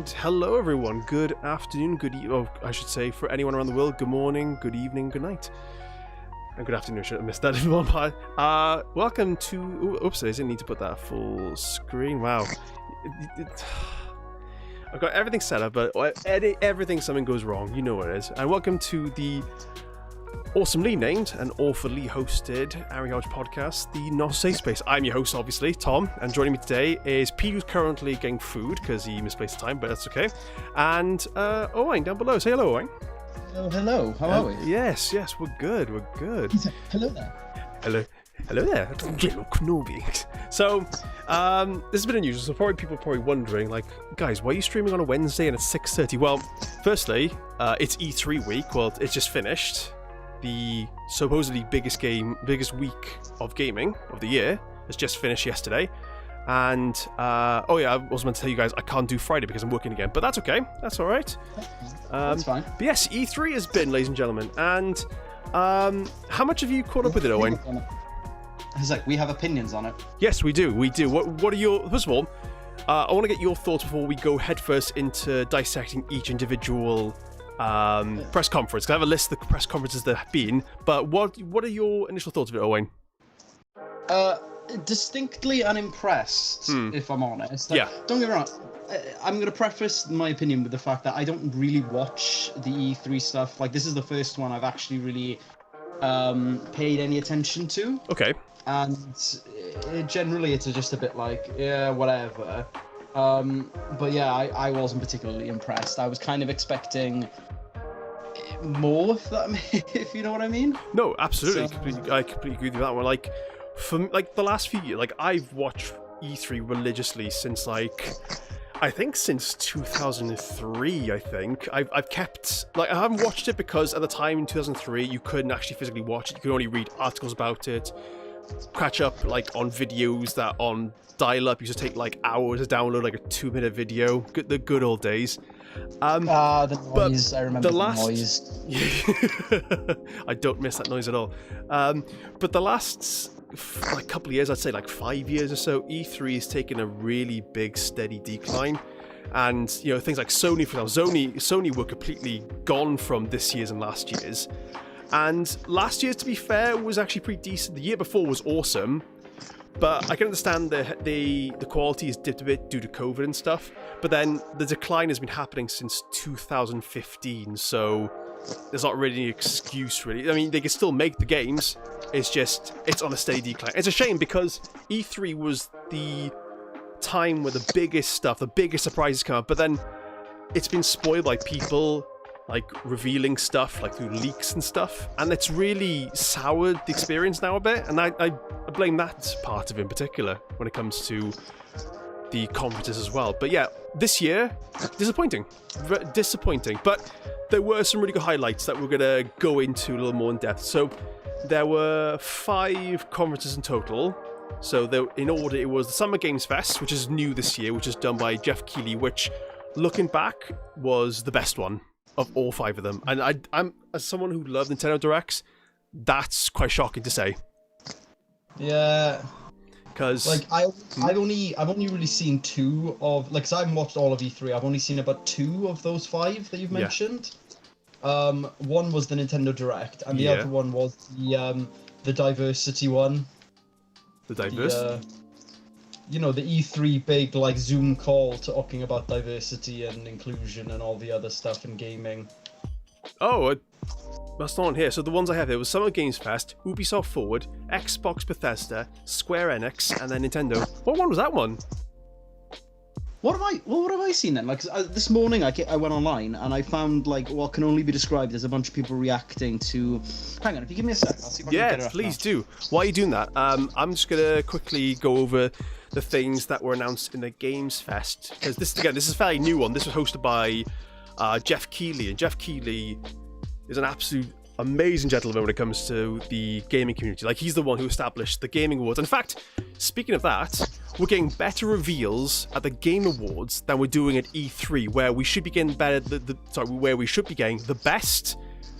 And hello everyone, good afternoon, I should say for anyone around the world, good morning, good evening, good night. And good afternoon, I should have missed that in one part. Welcome to, oops, I didn't need to put that full screen, wow. I've got everything set up, but something goes wrong, you know what it is. And welcome to the awesomely named and awfully hosted Ari Hodge podcast, the Not Safe Space. I'm your host, obviously, Tom, and joining me today is Pete, who's currently getting food because he misplaced the time, but that's okay. And Owain down below. Say hello, Owain. Oh, hello. How are we? Yes, we're good. Hello there. Hello there. Little Knorby. So, this has been unusual, so people are probably wondering, like, guys, why are you streaming on a Wednesday and it's 6:30? Well, firstly, it's E3 week. Well, it's just finished. The supposedly biggest week of gaming of the year has just finished yesterday. And, I was meant to tell you guys I can't do Friday because I'm working again, but that's okay. That's all right. That's fine. But yes, E3 has been, ladies and gentlemen. And how much have you caught up with it, Owain? It's like, we have opinions on it. Yes, we do. What are your... First of all, I want to get your thoughts before we go headfirst into dissecting each individual press conference. 'Cause I have a list of the press conferences that have been, but what are your initial thoughts of it, Owain? Distinctly unimpressed, if I'm honest. Yeah. Don't get me wrong. I'm going to preface my opinion with the fact that I don't really watch the E3 stuff. Like, this is the first one I've actually really paid any attention to. Okay. And generally it's just a bit like, yeah, whatever. But yeah, I wasn't particularly impressed. I was kind of expecting more, if you know what I mean. No, absolutely. So, I completely agree with that one. Like, for like the last few years, like I've watched E3 religiously since since 2003. I think I've kept, like, I haven't watched it because at the time in 2003 you couldn't actually physically watch it. You could only read articles about it, catch up like on videos that on dial-up used to take like hours to download like a 2-minute video. The good old days. The noise. I remember the noise. I don't miss that noise at all. But the last like couple of years, I'd say like 5 years or so, E3 has taken a really big steady decline. And things like Sony, for example, Sony were completely gone from this year's and last year's. And last year's, to be fair, was actually pretty decent. The year before was awesome. But I can understand the quality has dipped a bit due to COVID and stuff. But then the decline has been happening since 2015, so there's not really any excuse, really. I mean, they can still make the games. It's on a steady decline. It's a shame because E3 was the time where the biggest surprises come up. But then it's been spoiled by people like revealing stuff like through leaks and stuff, and it's really soured the experience now a bit, and I blame that part of it in particular when it comes to the conferences as well. But yeah, this year, disappointing, but there were some really good highlights that we're going to go into a little more in depth. So there were 5 conferences in total. So in order, it was the Summer Games Fest, which is new this year, which is done by Jeff Keighley, which, looking back, was the best one of all 5 of them. And I'm, as someone who loved Nintendo Directs, that's quite shocking to say. Yeah. Because like I've only really seen 2 of, like, 'cause I haven't watched all of E3. I've only seen about 2 of those 5 that you've mentioned. Yeah. One was the Nintendo Direct, and the other one was the diversity one. The diversity. The E3 big, like, Zoom call talking about diversity and inclusion and all the other stuff in gaming. Oh, that's not on here. So the ones I have here was Summer Games Fest, Ubisoft Forward, Xbox Bethesda, Square Enix, and then Nintendo. What one was that one? What have I seen then? Like, this morning I went online and I found, like, what can only be described as a bunch of people reacting to... Hang on, if you give me a sec, I'll see if I can get it up please now. do. While you're doing that, I'm just going to quickly go over the things that were announced in the Games Fest. Because this is a fairly new one. This was hosted by Jeff Keighley. And Jeff Keighley is an absolute amazing gentleman when it comes to the gaming community. Like, he's the one who established the Gaming Awards. In fact, speaking of that, we're getting better reveals at the Game Awards than we're doing at E3, where we should be getting where we should be getting the best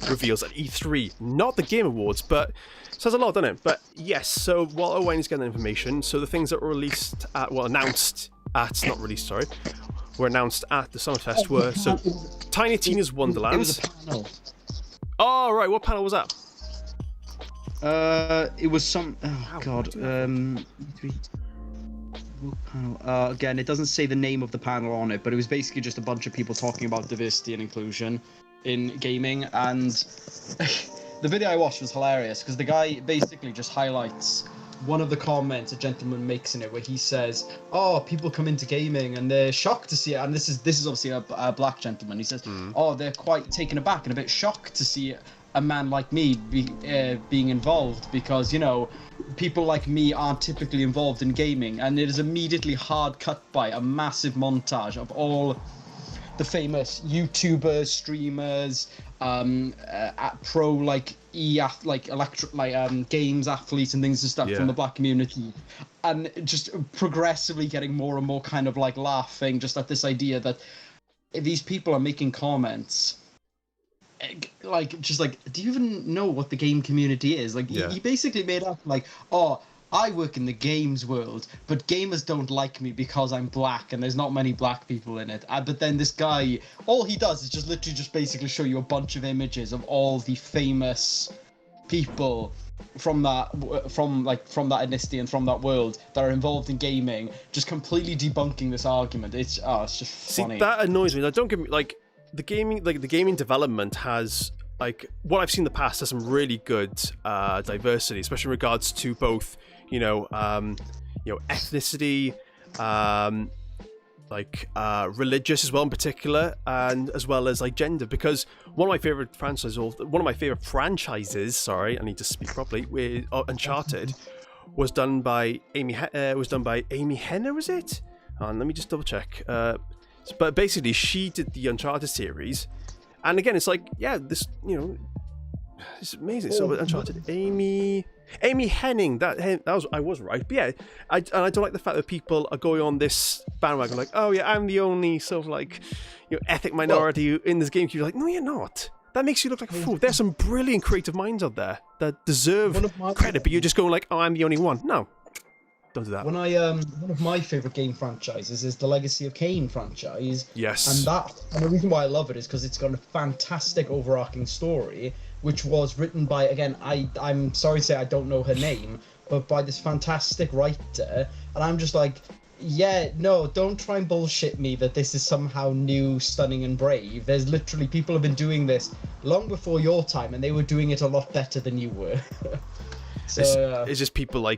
reveals at E3, not the Game Awards. But says a lot, doesn't it? But yes, so while Owain is getting the information, so the things that were announced at, not released, sorry, were announced at the Summerfest were Tiny Tina's Wonderlands. It was a panel. Oh, right. What panel was that? It was some. Oh God. Panel. Again, it doesn't say the name of the panel on it, but it was basically just a bunch of people talking about diversity and inclusion in gaming. And the video I watched was hilarious because the guy basically just highlights one of the comments a gentleman makes in it, where he says, "Oh, people come into gaming and they're shocked to see it." And this is obviously a black gentleman. He says, "Oh, they're quite taken aback and a bit shocked to see a man like me being involved because, you know, people like me aren't typically involved in gaming." And it is immediately hard cut by a massive montage of all the famous YouTubers, streamers, pro games athletes and things and stuff from the black community, and just progressively getting more and more kind of like laughing just at this idea that these people are making comments do you even know what the game community is? He basically made up oh, I work in the games world, but gamers don't like me because I'm black and there's not many black people in it. But then this guy, all he does is just literally just basically show you a bunch of images of all the famous people from that ethnicity and from that world that are involved in gaming, just completely debunking this argument. It's just funny. See, that annoys me. Now, don't get me the gaming development has what I've seen in the past has some really good diversity, especially in regards to both ethnicity, religious as well in particular, and as well as gender. Because one of my favorite franchises, sorry, I need to speak properly, Uncharted, was done by Amy Henner, was it? Let me just double check. But basically, she did the Uncharted series, and again, it's this, it's amazing. So Uncharted, Amy Henning, that was, I was right. But yeah, I don't like the fact that people are going on this bandwagon oh yeah, I'm the only sort of ethnic minority in this game. You're no, you're not. That makes you look like a fool. There's some brilliant creative minds out there that deserve credit, but you're just going oh, I'm the only one. No. Don't do that. One of my favorite game franchises is the Legacy of Kain franchise. Yes. And the reason why I love it is because it's got a fantastic overarching story, which was written by, again, I'm sorry to say I don't know her name, but by this fantastic writer. And I'm just no, don't try and bullshit me that this is somehow new, stunning, and brave. There's literally people have been doing this long before your time, and they were doing it a lot better than you were. It's just people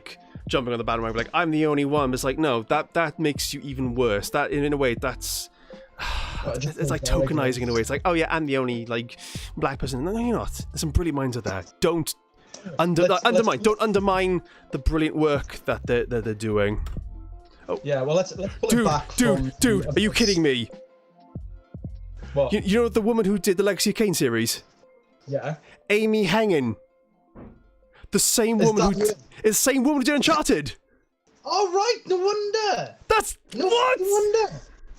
jumping on the bandwagon I'm the only one. But it's no, that makes you even worse. That in a way that's it's tokenizing in a way. It's oh yeah, I'm the only black person. No, you're not. There's some brilliant minds out there. Don't undermine. Don't undermine the brilliant work that they're doing. Oh yeah, well let's pull it back. Dude, are you kidding me? What? You know the woman who did the Legacy of Kain series? Yeah. Amy Hengen. The same woman who did Uncharted. Oh right, no wonder. No wonder.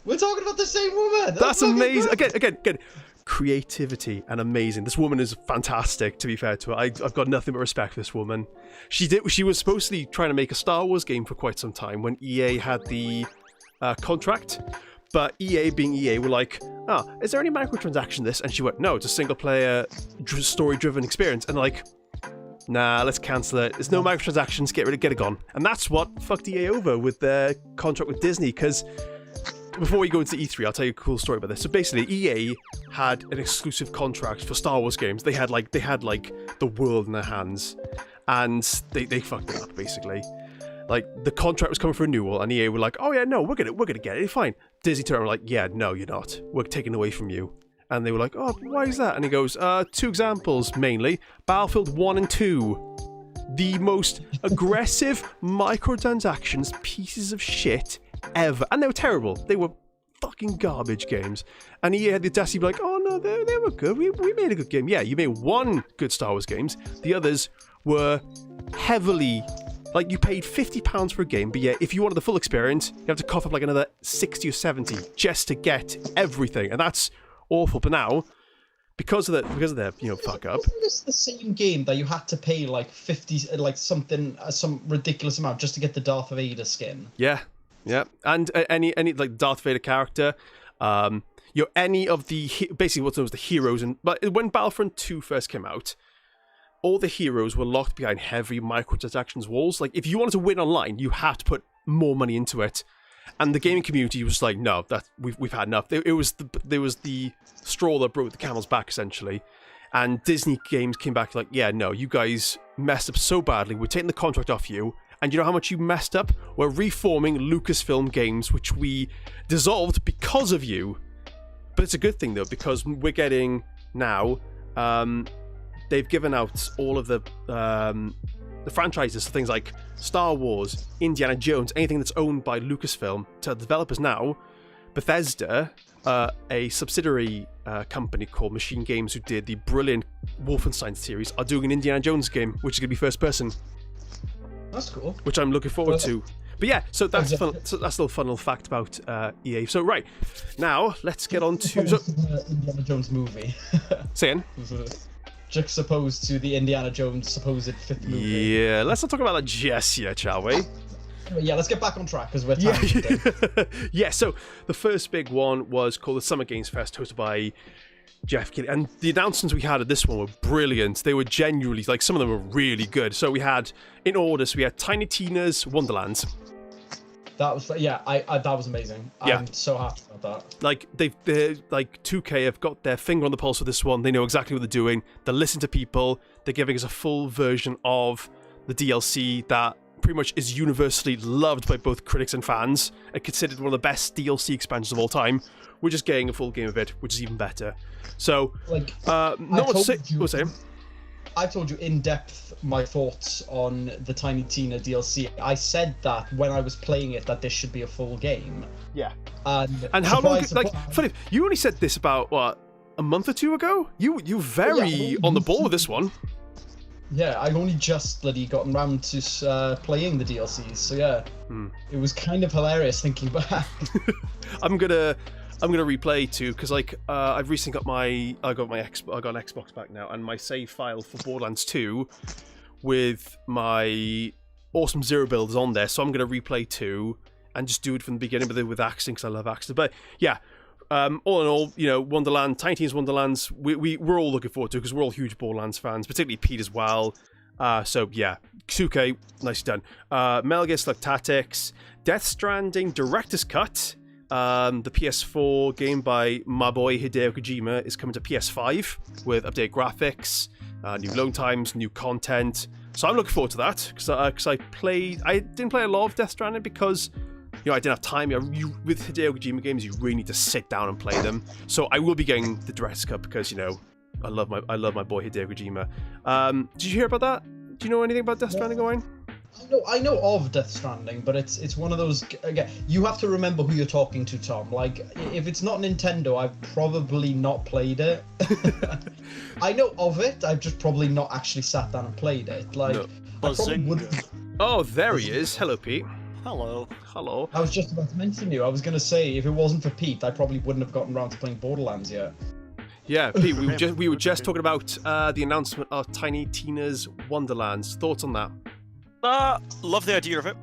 We're talking about the same woman. That's amazing. Again, creativity and amazing. This woman is fantastic. To be fair to her, I've got nothing but respect for this woman. She was supposedly trying to make a Star Wars game for quite some time when EA had the contract, but EA being EA were is there any microtransaction in this? And she went, no, it's a single player story-driven experience. And nah, let's cancel it. There's no microtransactions. Get it gone. And that's what fucked EA over with their contract with Disney. Because before we go into E3, I'll tell you a cool story about this. So basically, EA had an exclusive contract for Star Wars games. They had the world in their hands, and they fucked it up basically. The contract was coming for renewal, and EA were oh yeah, no, we're gonna get it. Fine. Disney turned around yeah, no, you're not. We're taking it away from you. And they were oh, why is that? And he goes, two examples mainly. Battlefield 1 and 2. The most aggressive microtransactions pieces of shit ever. And they were terrible. They were fucking garbage games. And he had the audacity to be oh no, they were good. We made a good game. Yeah, you made one good Star Wars games. The others were heavily... you paid £50 for a game, but yeah, if you wanted the full experience, you have to cough up another 60 or 70 just to get everything. And that's... awful. But now, because of their fuck up. Isn't this the same game that you had to pay 50 some ridiculous amount just to get the Darth Vader skin? Yeah. Yeah, and any like Darth Vader character, any of the basically what's known as the heroes. And but when Battlefront 2 first came out, all the heroes were locked behind heavy microtransactions walls. Like if you wanted to win online, you had to put more money into it. And the gaming community was like, no, that we've had enough. There was the straw that broke the camel's back, essentially. And Disney Games came back like, yeah, no, you guys messed up so badly. We're taking the contract off you. And you know how much you messed up? We're reforming Lucasfilm Games, which we dissolved because of you. But it's a good thing, though, because we're getting now... they've given out all of the franchises, so things like Star Wars, Indiana Jones, anything that's owned by Lucasfilm, to developers now. Bethesda, a subsidiary company called Machine Games, who did the brilliant Wolfenstein series, are doing an Indiana Jones game, which is going to be first person. That's cool. Which I'm looking forward to. But yeah, so that's fun. So that's a little fun little fact about EA. So right, now let's get on to the Indiana Jones movie. Saying. Juxtaposed to the Indiana Jones supposed fifth movie. Yeah, let's not talk about that just yet, shall we? Yeah, let's get back on track because we're tired. Yeah, so the first big one was called the Summer Games Fest, hosted by Jeff Keighley. And the announcements we had at this one were brilliant. They were genuinely, like, some of them were really good. So we had, in order, we had Tiny Tina's Wonderlands. That was, yeah, that was amazing. Yeah. I'm so happy about that. Like, they're like 2K have got their finger on the pulse with this one. They know exactly what they're doing. They're listening to people. They're giving us a full version of the DLC that pretty much is universally loved by both critics and fans, and considered one of the best DLC expansions of all time. We're just getting a full game of it, which is even better. So, like, no one say. What's saying? I've told you in depth my thoughts on the Tiny Tina DLC. I said that when I was playing it that this should be a full game. Yeah. And how long? Like, Philip, you only said this about what, a month or two ago? You very on the ball with this one. Yeah, I've only just bloody gotten round to playing the DLCs. So yeah, It was kind of hilarious thinking back. I'm gonna replay too, because like I've recently got an Xbox back now, and my save file for Borderlands 2 with my awesome Zero build is on there, so I'm gonna replay 2 and just do it from the beginning, but with Axton, because I love Axton. But yeah, all in all, you know, Wonderland, Tiny Tina's Wonderlands, we're all looking forward to, because we're all huge Borderlands fans, particularly Pete as well. So yeah, 2K, nicely done. Metal Gear Solid Tactics, Death Stranding Director's Cut. The PS4 game by my boy Hideo Kojima is coming to PS5 with updated graphics, new load times, new content. So I'm looking forward to that, because I didn't play a lot of Death Stranding because, you know, I didn't have time. With Hideo Kojima games, you really need to sit down and play them. So I will be getting the director's cut because, you know, I love my boy Hideo Kojima. Did you hear about that? Do you know anything about Death Stranding going? I know of Death Stranding, but it's one of those. Again, you have to remember who you're talking to, Tom. Like, if it's not Nintendo, I've probably not played it. I know of it. I've just probably not actually sat down and played it. Like, no. I probably wouldn't. Oh, there he is. Hello, Pete. Hello. Hello. I was just about to mention you. I was going to say, if it wasn't for Pete, I probably wouldn't have gotten around to playing Borderlands yet. Yeah, Pete, we were just talking about the announcement of Tiny Tina's Wonderlands. Thoughts on that? Love the idea of it.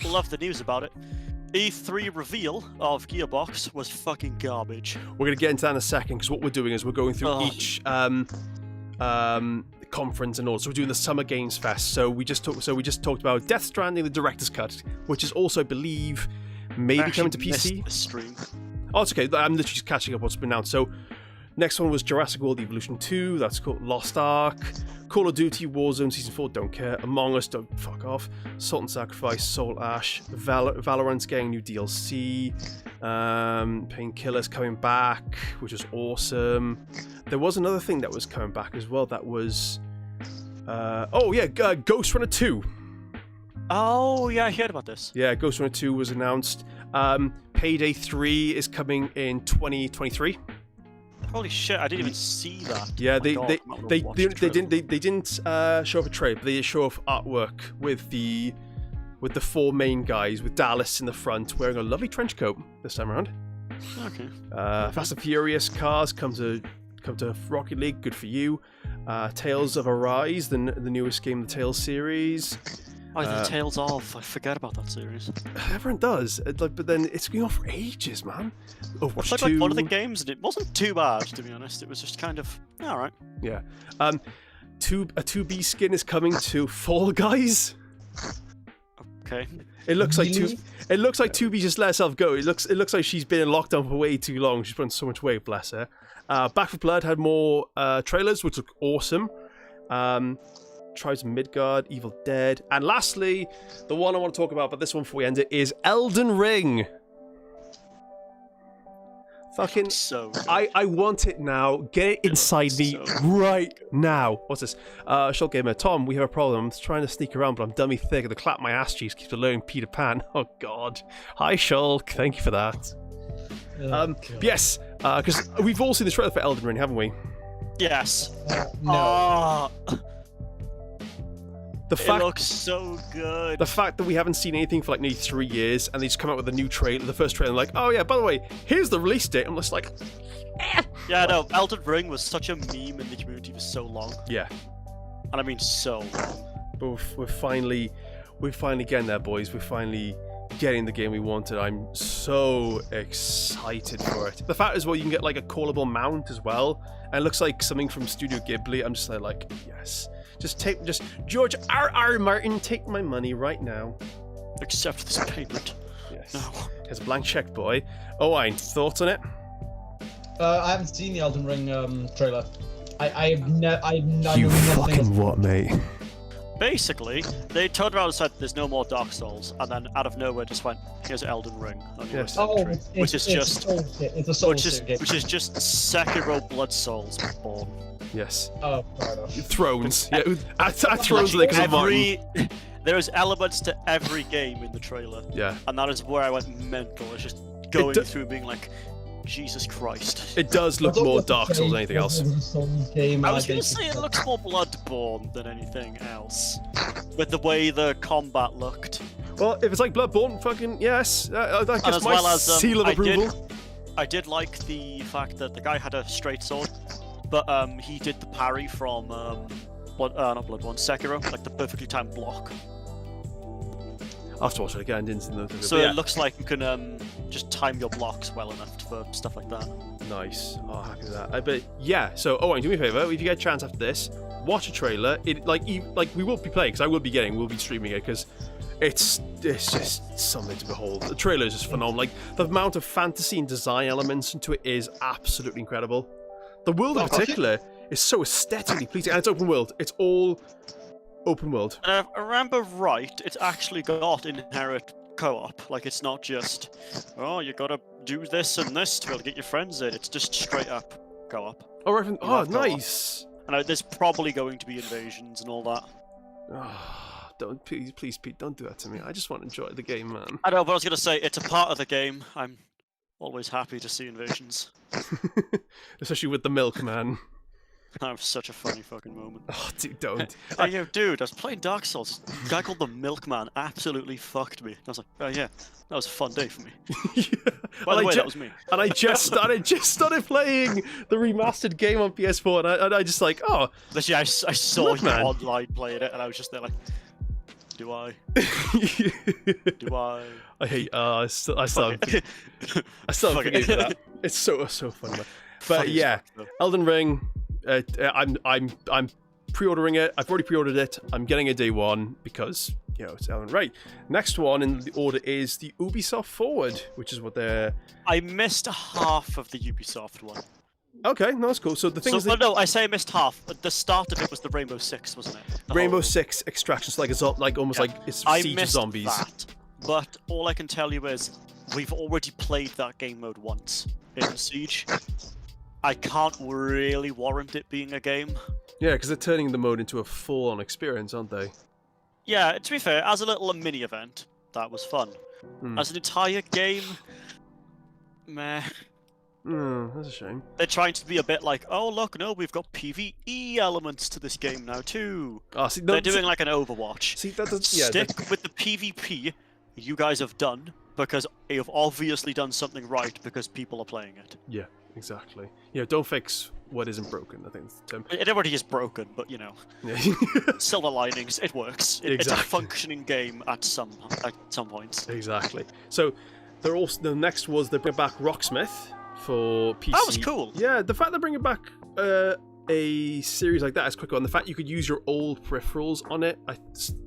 Love the news about it. E3 reveal of Gearbox was fucking garbage. We're going to get into that in a second, because what we're doing is we're going through each conference and all. So we're doing the Summer Games Fest. So we just talked about Death Stranding, the director's cut, which is also, I believe, maybe coming to PC. The stream. Oh, it's okay. I'm literally just catching up what's been announced. So next one was Jurassic World Evolution 2. That's called Lost Ark. Call of Duty Warzone Season 4, don't care. Among Us, don't fuck off. Salt and Sacrifice, Soul Ash. Valorant's getting new DLC. Painkiller's coming back, which is awesome. There was another thing that was coming back as well. That was... Ghost Runner 2. Oh, yeah, I heard about this. Yeah, Ghost Runner 2 was announced. Payday 3 is coming in 2023. Holy shit! I didn't even see that. Yeah, they didn't show off a trailer, but they show off artwork with the 4 main guys, with Dallas in the front wearing a lovely trench coat this time around. Okay. Fast and Furious cars come to Rocket League. Good for you. Tales of Arise, the newest game in the Tales series. Oh, the Tales of. I forget about that series. Everyone does. But then it's going on for ages, man. Overwatch I played 2. like one of the games, and it wasn't too bad, to be honest. It was just kind of alright. Yeah. A 2B skin is coming to Fall Guys. Okay. It looks like Really? It looks like 2B just let herself go. It looks like she's been in lockdown for way too long. She's put on so much weight, bless her. Back 4 Blood had more trailers, which look awesome. Tribes of Midgard, Evil Dead, and lastly, the one I want to talk about, but this one before we end it, is Elden Ring. Fucking, So good. I want it now. Get it inside me so right now. What's this? Short Gamer, Tom, we have a problem. I'm trying to sneak around, but I'm dummy thick. The clap my ass cheeks keeps alerting Peter Pan. Oh God. Hi Shulk, thank you for that. But yes, because we've all seen the trailer for Elden Ring, haven't we? Yes. No. Oh, The it fact looks so good. The fact that we haven't seen anything for like nearly 3 years, and they just come out with a new trailer, the first trailer, like, oh yeah, by the way, here's the release date. I'm just like, Yeah, no, Elden Ring was such a meme in the community for so long, yeah. and I mean so long. But we're finally getting there, boys. We're finally getting the game we wanted. I'm so excited for it. The fact as well, you can get like a callable mount as well, and it looks like something from Studio Ghibli. I'm just like, yes. Just George R.R. Martin, take my money right now. Except this payment. Yes. No. There's a blank check, boy. Owain, thoughts on it? I haven't seen the Elden Ring trailer. I know nothing. what, mate? Basically, they turned around and said there's no more Dark Souls, and then out of nowhere just went, here's Elden Ring on your Yes. Oh, inventory, it's which a Souls game. which is just Sekiro Blood Souls born. Yes. Oh, fair enough. Thrones. Yeah, I Thrones there because of Martin. There is elements to every game in the trailer, Yeah. and that is where I went mental. It's just going do- through being like, Jesus Christ. It does look more Dark Souls than anything else. It was a Souls game. I was going to say it looks more Bloodborne than anything else, with the way the combat looked. Well, if it's like Bloodborne, fucking yes. That And gets as my well as seal of approval. I did like the fact that the guy had a straight sword, but he did the parry from not Bloodborne, Sekiro, like the perfectly timed block. I'll have to watch it again. Didn't see nothing. So But yeah, it looks like you can just time your blocks well enough for stuff like that. nice. Oh, happy with that. But yeah. So, Owen, do me a favor. If you get a chance after this, watch a trailer. It like we will be playing because I will be getting. We'll be streaming it because it's just something to behold. The trailer is just phenomenal. Like the amount of fantasy and design elements into it is absolutely incredible. The world in particular is so aesthetically pleasing, and it's open world. It's all open world. And if I remember right, it's actually got inherent co-op. Like it's not just, oh, you gotta do this and this to be able to get your friends in. It's just straight up co-op. Oh, have co-op. nice. And there's probably going to be invasions and all that. Oh, don't please, Pete, don't do that to me. I just want to enjoy the game, man. I know, but I was gonna say it's a part of the game. I'm always happy to see invasions. Especially with the milkman. That was such a funny fucking moment. Oh, dude, don't. Hey, yo, dude, I was playing Dark Souls. A guy called the Milkman absolutely fucked me. I was like, oh yeah, that was a fun day for me. Yeah. By the way, that was me. And I just started playing the remastered game on PS4, and I just like, oh, Literally, I saw you Milkman. online playing it, and I was just there like, do I? Do I? I hate. I still have Fuck it. forgive for that. It's so funny. Man. But Funny as yeah, fuck, though. Elden Ring. I'm pre-ordering it. I've already pre-ordered it. I'm getting it day one because it's Elden. Right. Next one in the order is the Ubisoft Forward, which is what they're. I missed half of the Ubisoft one. Okay, no, that's cool. So the thing is, no, I say I missed half. But the start of it was the Rainbow Six, wasn't it? The Rainbow whole- Six Extraction, so almost Yeah. like it's I Siege of missed Zombies. that. But all I can tell you is we've already played that game mode once in Siege. I can't really warrant it being a game. Yeah, because they're turning the mode into a full-on experience, aren't they? Yeah, to be fair, as a little mini event, that was fun. As an entire game, meh. That's a shame. They're trying to be a bit like, oh look, no, we've got PvE elements to this game now too. Oh, see, no, They're doing like an Overwatch. See, that does. Yeah, Stick with the PvP you guys have done, because you've obviously done something right because people are playing it. yeah, exactly. Don't fix what isn't broken, I think that's the term. Everybody is broken, but Yeah. silver linings. It works. It's a Exactly. functioning game at some points. Exactly. So the next was they bring back Rocksmith for PC. That was cool. Yeah, the fact they're bringing back a series like that is quick on. The fact you could use your old peripherals on it.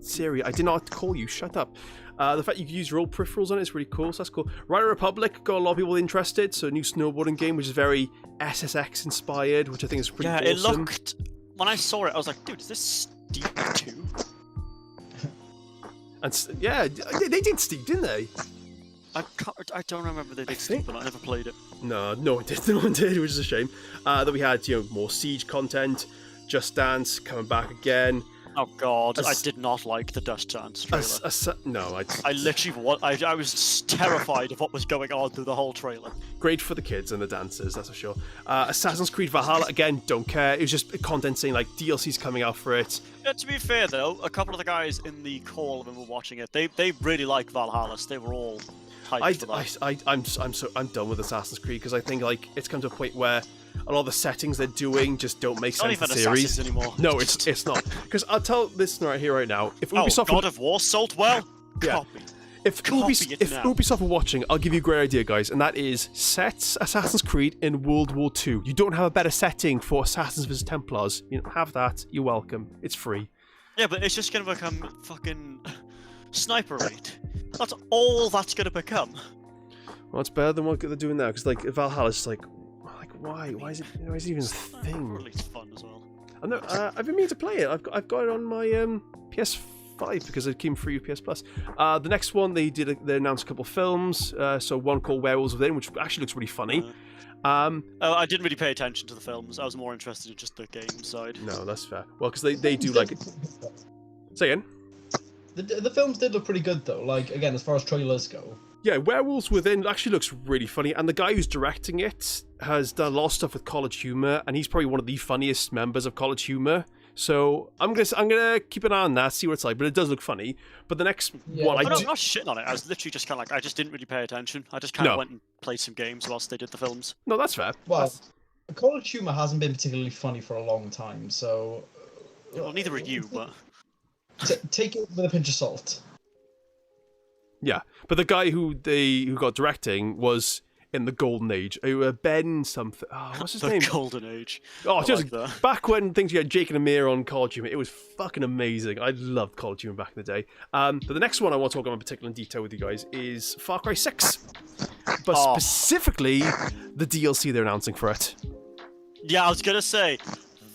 Siri, I did not call you. Shut up. The fact you can use your old peripherals on it is really cool, so that's cool. Rider Republic got a lot of people interested, so a new snowboarding game, which is very SSX inspired, which I think is pretty awesome. It looked... When I saw it, I was like, dude, is this Steep 2? And yeah, they did Steep, didn't they? I don't remember they did Steep, but I never played it. No one did. No one did, which is a shame. Then we had, more Siege content, Just Dance coming back again. Oh god, I did not like the Just Dance trailer. No, I literally, I was terrified of what was going on through the whole trailer. great for the kids and the dancers, that's for sure. Assassin's Creed Valhalla, again, don't care. It was just content saying, like, DLC's coming out for it. Yeah, to be fair, though, a couple of the guys in the call when we were watching it, they really like Valhalla. They were all hyped for that. I'm done with Assassin's Creed because I think, like, it's come to a point where a lot of the settings they're doing just don't make sense in the series. Assassins anymore. No, it's not. Because I'll tell this right here, right now. If Ubisoft God of War, Saltwell, yeah. copy. If Ubisoft are watching, I'll give you a great idea, guys, and that is set Assassin's Creed in World War II. You don't have a better setting for Assassins vs Templars. You don't have that. You're welcome. It's free. Yeah, but it's just going to become fucking Sniper Elite. That's all that's going to become. Well, it's better than what they're doing now, because, like, Valhalla's just like why? Why is it even a thing? Sniper Elite's fun as well. I know. I've been meaning to play it. I've got it on my PS5 because it came free with PS Plus. The next one they announced a couple of films. So one called Werewolves Within, which actually looks really funny. I didn't really pay attention to the films. I was more interested in just the game side. No, that's fair. Well, because they do like it. Say again. The films did look pretty good though. Like again, as far as trailers go. Yeah, Werewolves Within actually looks really funny, and the guy who's directing it has done a lot of stuff with College Humor, and he's probably one of the funniest members of College Humor. So I'm gonna keep an eye on that, see what it's like. But it does look funny. But the next one, I'm not shitting on it. I was literally just kind of like, I just didn't really pay attention. I just kind of went and played some games whilst they did the films. No, that's fair. Well, College Humor hasn't been particularly funny for a long time, so. Well, neither are you, but. Take it with a pinch of salt. Yeah, but the guy who got directing was in the Golden Age. Ben something. Oh, what's his name? The Golden Age. Oh, just back when things you had Jake and Amir on College Humor, it was fucking amazing. I loved College Humor back in the day. But the next one I want to talk about in particular in detail with you guys is Far Cry 6. But specifically, the DLC they're announcing for it. Yeah, I was gonna say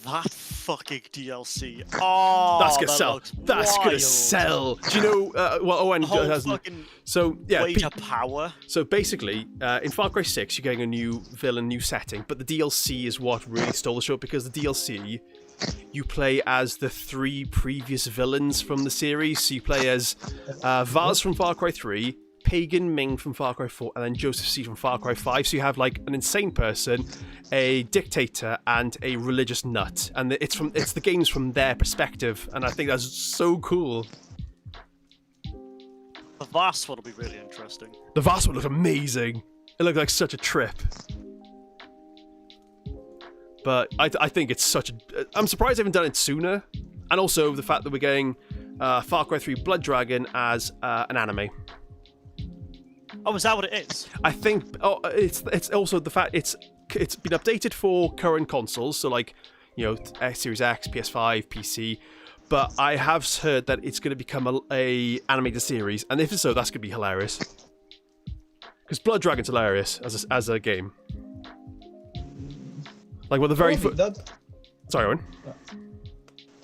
that fucking DLC. Oh, that's gonna sell. That's gonna sell. Do you know? Well, Owen hasn't. So yeah, way to power. So basically, in Far Cry 6, you're getting a new villain, new setting, but the DLC is what really stole the show because the DLC, you play as the 3 previous villains from the series. So you play as Vaz from Far Cry 3. Pagan Ming from Far Cry 4, and then Joseph C from Far Cry 5. So you have like an insane person, a dictator, and a religious nut, and it's the games from their perspective, and I think that's so cool. The Vast one will be really interesting. The Vast one looked amazing. It looked like such a trip. But I think it's such a. I'm surprised they haven't done it sooner, and also the fact that we're getting Far Cry 3 Blood Dragon as an anime. Oh, is that what it is? I think. Oh, it's also the fact it's been updated for current consoles, so like Series X, PS5, PC. But I have heard that it's going to become a animated series, and if so, that's going to be hilarious. Because Blood Dragon's hilarious as a game. Like the very Sorry, Owen.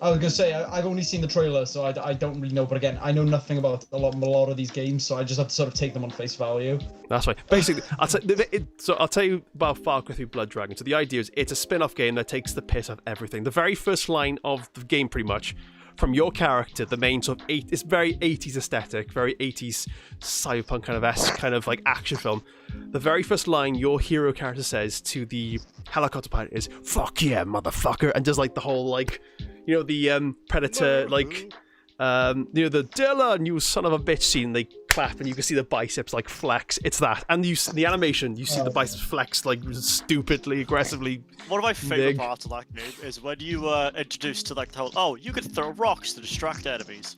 I was gonna say I've only seen the trailer, so I don't really know. But again, I know nothing about a lot of these games, so I just have to sort of take them on face value. That's right. Basically, I'll tell you about Far Cry 3 Blood Dragon. So the idea is it's a spin-off game that takes the piss out of everything. The very first line of the game, pretty much, from your character, the main sort of it's very 80s aesthetic, very 80s cyberpunk kind of like action film. The very first line your hero character says to the helicopter pilot is "Fuck yeah, motherfucker," and does like the whole like. The Predator, like, the Dylan, you son of a bitch scene, they clap and you can see the biceps like flex. It's that, and the animation, you see the biceps flex like stupidly, aggressively. One of my favorite big. parts of that game is when you were introduced to like the whole, you could throw rocks to distract enemies.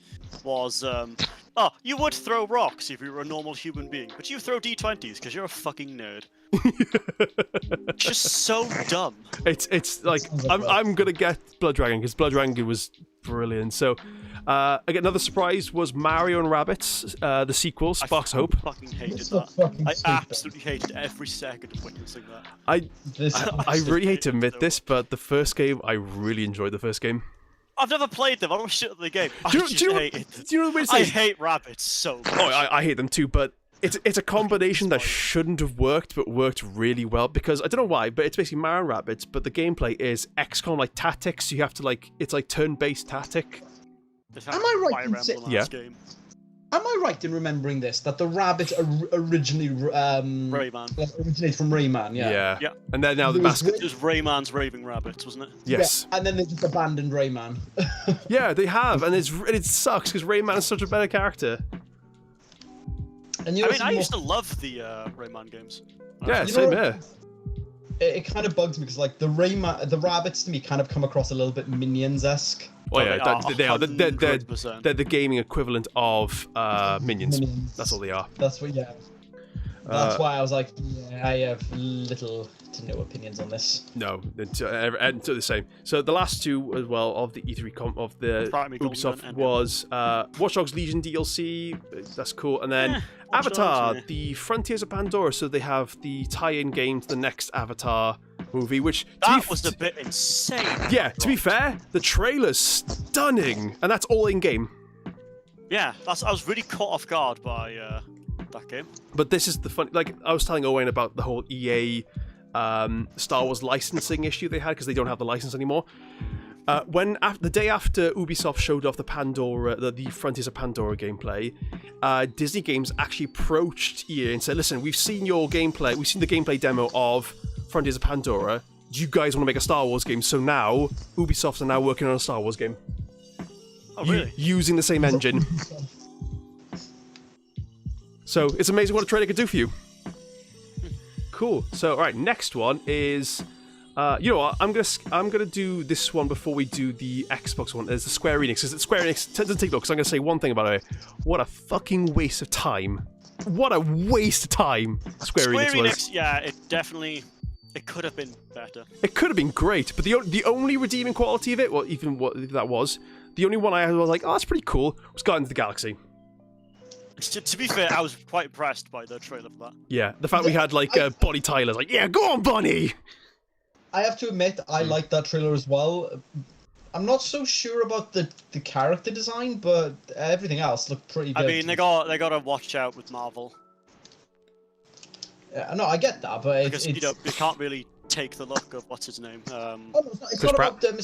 You would throw rocks if you were a normal human being, but you throw D20s because you're a fucking nerd. Just so dumb. It's like I'm gonna get Blood Dragon because Blood Dragon was brilliant. So again, another surprise was Mario and Rabbids, the sequel, Sparks of Hope. I fucking hated that. I absolutely hated every second of witnessing that. I really hate to admit this, but the first game, I really enjoyed the first game. I've never played them. I don't shit at the game. I Do just you hate it. know the way to say I it? hate rabbits so much. Oh, I hate them too, but it's a combination that shouldn't have worked, but worked really well because I don't know why, but it's basically Mario and Rabbids, but the gameplay is XCOM like tactics. So you have to it's like turn-based tactic. Am I right in saying? Yeah. Game. Am I right in remembering this? That the rabbit originally originated from Rayman? Yeah. Yeah. And then now the mascot. It was Rayman's Raving Rabbits, wasn't it? Yes. Yeah, and then they just abandoned Rayman. Yeah, they have, and it sucks because Rayman is such a better character. And I used to love the Rayman games. Yeah, same here. It kind of bugs me because like the rabbits to me kind of come across a little bit Minions-esque. Oh yeah, they are. They're 100%. the gaming equivalent of Minions. That's all they are. That's what. Yeah. That's why I was like, yeah, I have little to no opinions on this. No, and the same. So the last two as well of the E3 of the Ubisoft was Watch Dogs Legion DLC. That's cool, and then Avatar: The Frontiers of Pandora. So they have the tie-in game to the next Avatar movie, which was a bit insane. Yeah, to be fair, the trailer's stunning, and that's all in game. Yeah, I was really caught off guard by that game. But this is the fun. Like I was telling Owen about the whole EA Star Wars licensing issue they had because they don't have the license anymore. The day after Ubisoft showed off the Frontiers of Pandora gameplay, Disney Games actually approached EA and said, "Listen, we've seen your gameplay. We've seen the gameplay demo of Frontiers of Pandora. Do you guys want to make a Star Wars game?" So now Ubisoft are now working on a Star Wars game. Oh, really? Using the same engine. So it's amazing what a trailer could do for you. Cool. So all right, next one is, you know what? I'm gonna do this one before we do the Xbox one. There's the Square Enix. Because Square Enix doesn't take long. Because I'm gonna say one thing about it. What a fucking waste of time. What a waste of time Square Enix was. Yeah, it could have been better. It could have been great, but the only redeeming quality of it, well, even what that was, the only one I was like, oh, that's pretty cool, was Guardians of the Galaxy. To be fair, I was quite impressed by the trailer for that. Yeah, the fact we had like Bonnie Tyler's like, yeah, go on, Bonnie. I have to admit, I liked that trailer as well. I'm not so sure about the character design, but everything else looked pretty good. I mean, they got to watch out with Marvel. Yeah, no, I get that, but because you can't really take the look of what's his name. It's not about them.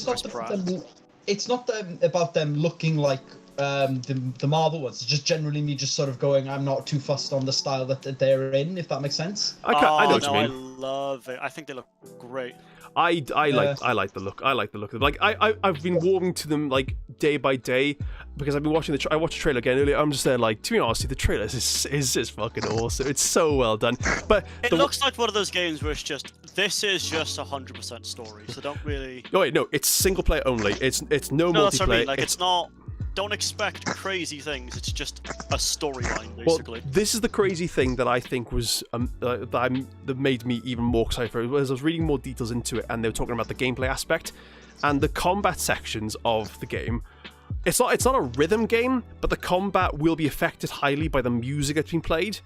It's not about them looking like the Marvel ones. It's just generally me just sort of going, I'm not too fussed on the style that they're in, if that makes sense. I know what you mean. I love it. I think they look great. I like the look. I like the look of them. Like I've been warming to them like day by day because I've been watching I watched the trailer again earlier. I'm just there like, to be honest, the trailer is just fucking awesome. It's so well done. But it looks like one of those games where this is just 100% story. So don't really. Oh wait, no, it's single player only. It's no multiplayer. That's what I mean. Like it's not. Don't expect crazy things. It's just a storyline, basically. Well, this is the crazy thing that I think was that made me even more excited for it. Was I was reading more details into it, and they were talking about the gameplay aspect and the combat sections of the game. It's not a rhythm game, but the combat will be affected highly by the music that's been played.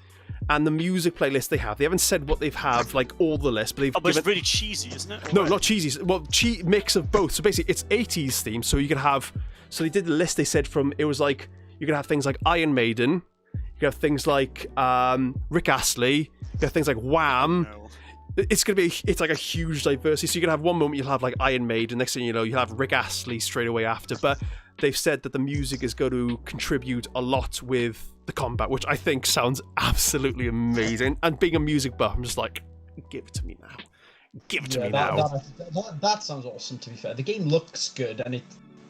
And the music playlist they haven't said what they've like all the lists, but they've but it's really cheesy, isn't it? No, not cheesy. Well, mix of both. So basically, it's 80s theme. So you can have. So they did the list. They said it was like you can have things like Iron Maiden, you can have things like Rick Astley, you can have things like Wham. No. It's like a huge diversity. So you can have one moment you'll have like Iron Maiden, next thing you know you'll have Rick Astley straight away after. But they've said that the music is going to contribute a lot with the combat, which I think sounds absolutely amazing. And being a music buff, I'm just like, give it to me now. Give it to me now. That sounds awesome, to be fair. The game looks good and it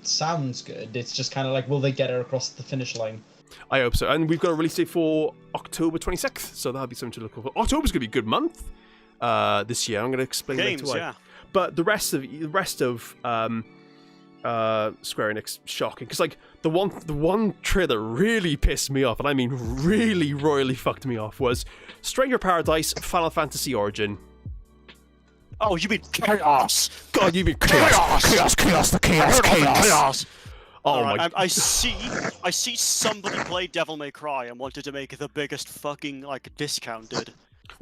sounds good. It's just kind of like, will they get her across the finish line? I hope so. And we've got a release date for October 26th, so that'll be something to look for. October's going to be a good month this year. I'm going to explain Games, later why. yeah. But the rest of Square Enix, shocking. Because like the one trailer that really pissed me off, and I mean really royally fucked me off, was Stranger Paradise Final Fantasy Origin. Oh, you mean chaos? God, you mean chaos. Chaos. Oh Alright, my! I see somebody play Devil May Cry and wanted to make the biggest fucking like discounted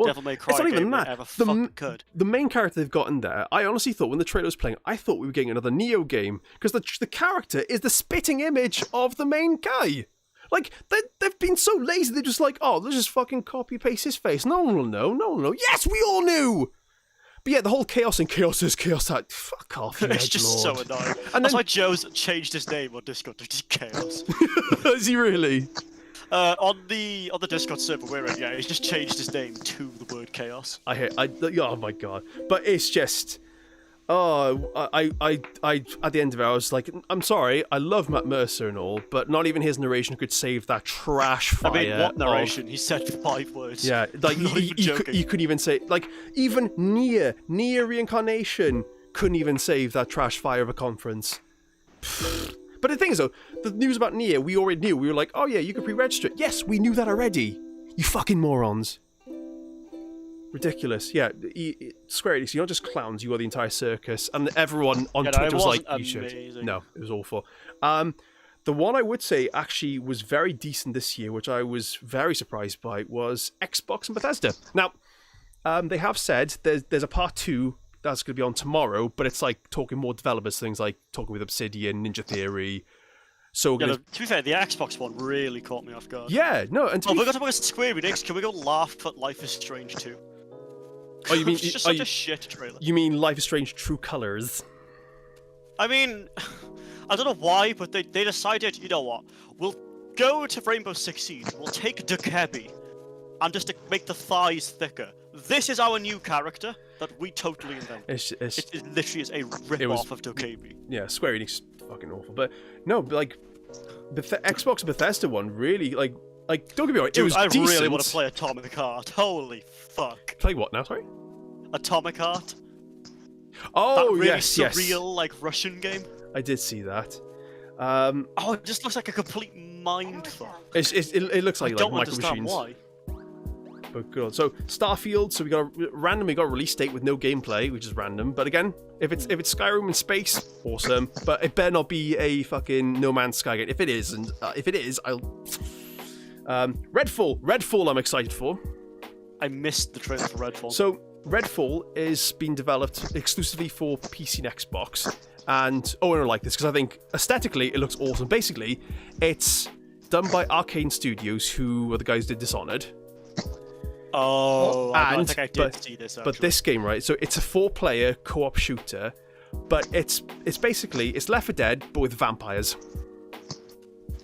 Devil May Cry it's not even game that. ever fucking could. The main character they've got in there, I honestly thought when the trailer was playing, I thought we were getting another Neo game because the character is the spitting image of the main guy. Like they've been so lazy, they're just like, oh, let's just fucking copy paste his face. No one will know. No one will know. Yes, we all knew. But yeah, the whole chaos and chaos is chaos. Like, fuck off, you It's just so edgelord. annoying. And That's then- why Joe's changed his name on Discord to just Chaos. Is he really? On the Discord server we're in, yeah, he's just changed his name to the word Chaos. Oh my god! But it's just, I at the end of it, I was like, I'm sorry, I love Matt Mercer and all, but not even his narration could save that trash fire. I mean, what of- narration? He said 5 words. Yeah, like Not even joking. you couldn't even say, like, even Nier Reincarnation couldn't even save that trash fire of a conference. But the thing is though, the news about Nier, we already knew. We were like, oh yeah, you could pre-register it. Yes, we knew that already. You fucking morons. Ridiculous. Yeah, Square Enix, you're not just clowns, you are the entire circus. And everyone on Yeah, no, it Twitter was like, wasn't you should. amazing. No, it was awful. The one I would say actually was very decent this year, which I was very surprised by, was Xbox and Bethesda. Now, they have said there's a part 2 that's going to be on tomorrow, but it's like talking more developers, things like talking with Obsidian, Ninja Theory. So Yeah, to be fair, the Xbox one really caught me off guard. yeah, no, and to Oh, be we got to about Square Enix. Can we go laugh at Life is Strange 2? Oh, you mean It's just such a shit trailer. you mean Life is Strange True Colors? I mean, I don't know why, but they decided, you know what? We'll go to Rainbow Six Siege. We'll take Dokkaebi and just to make the thighs thicker. This is our new character that we totally invented. It literally is a rip-off of Dokkaebi. Yeah, Square Enix is fucking awful. But no, like the Xbox and Bethesda one really like don't get me wrong, it Dude, was I decent. really want to play Atomic Heart. Holy fuck. Play what now? Sorry. Atomic Heart. Oh That really yes, surreal, like Russian game. I did see that. Oh, it just looks like a complete mindfuck. It looks I like don't Micro understand Machines. why. But good. So Starfield. So we got randomly got a release date with no gameplay, which is random. But again, if it's Skyrim in space, awesome. But it better not be a fucking No Man's Sky game. If it is, I'll. Redfall. I'm excited for. I missed the trailer for Redfall. So Redfall is being developed exclusively for PC and Xbox. And I like this because I think aesthetically it looks awesome. Basically, it's done by Arcane Studios, who are the guys who did Dishonored. Oh, I think I did see this. But this game, right? So it's a 4-player co-op shooter, but it's basically Left 4 Dead but with vampires.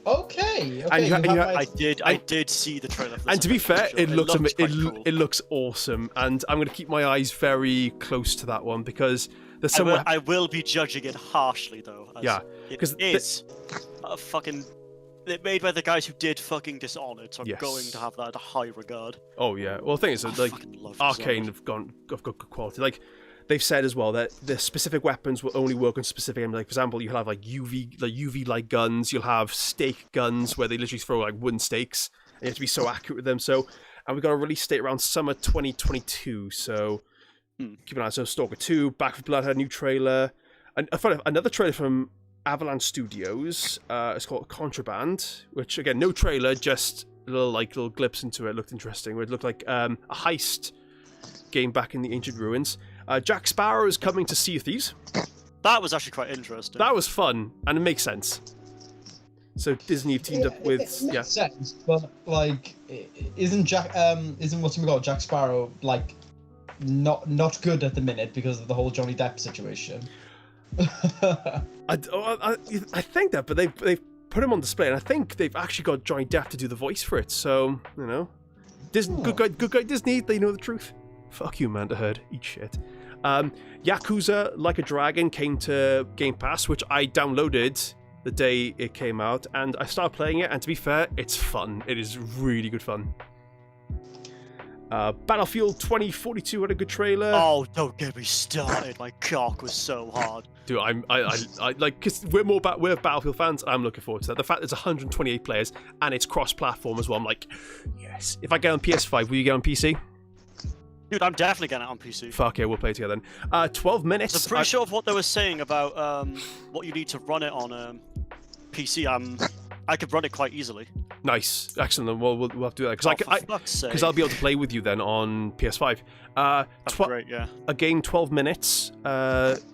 Okay. And you have ha- my- I did see the trailer. For this, And to be I'm pretty fair, sure. it looks quite cool. it looks awesome, and I'm going to keep my eyes very close to that one because there's some. I will be judging it harshly though. As Yeah, it 'cause is a fucking. They're made by the guys who did fucking Dishonored, so I'm Yes. going to have that in high regard. Oh yeah. Well, the thing is, I like fucking love Arcane Dishonored. have got good quality. Like they've said as well that the specific weapons will only work on specific. Like for example, you'll have like UV light guns. You'll have stake guns where they literally throw like wooden stakes, and you have to be so accurate with them. So, and we've got a release date around summer 2022. So keep an eye out. So Stalker 2, Back 4 Blood had a new trailer, and another trailer from Avalanche Studios. It's called Contraband, which again, no trailer, just little glimpse into it. Looked interesting. Where it looked like a heist game back in the ancient ruins. Jack Sparrow is coming to Sea of Thieves. That was actually quite interesting. That was fun, and it makes sense. So Disney have teamed up with It makes sense, but like, isn't Jack Sparrow like not good at the minute because of the whole Johnny Depp situation? I think that, but they've put him on display, and I think they've actually got Johnny Depp to do the voice for it. So you know, Disney, good guy Disney. They know the truth. Fuck you, Amanda Heard. Eat shit. Yakuza Like a Dragon came to Game Pass, which I downloaded the day it came out, and I started playing it, and to be fair, it's fun. It is really good fun. Battlefield 2042 had a good trailer. Oh, don't get me started. My cock was so hard. Dude, I like, because we're Battlefield fans. I'm looking forward to that. The fact there's 128 players and it's cross-platform as well. I'm like, yes. If I get on PS5, will you get on PC? Dude, I'm definitely getting it on PC. Fuck yeah, we'll play together then. 12 minutes. I'm pretty sure of what they were saying about what you need to run it on PC. I could run it quite easily. Nice, excellent. Then we'll have to do that because I'll be able to play with you then on PS5. That's great, yeah. A game 12 minutes,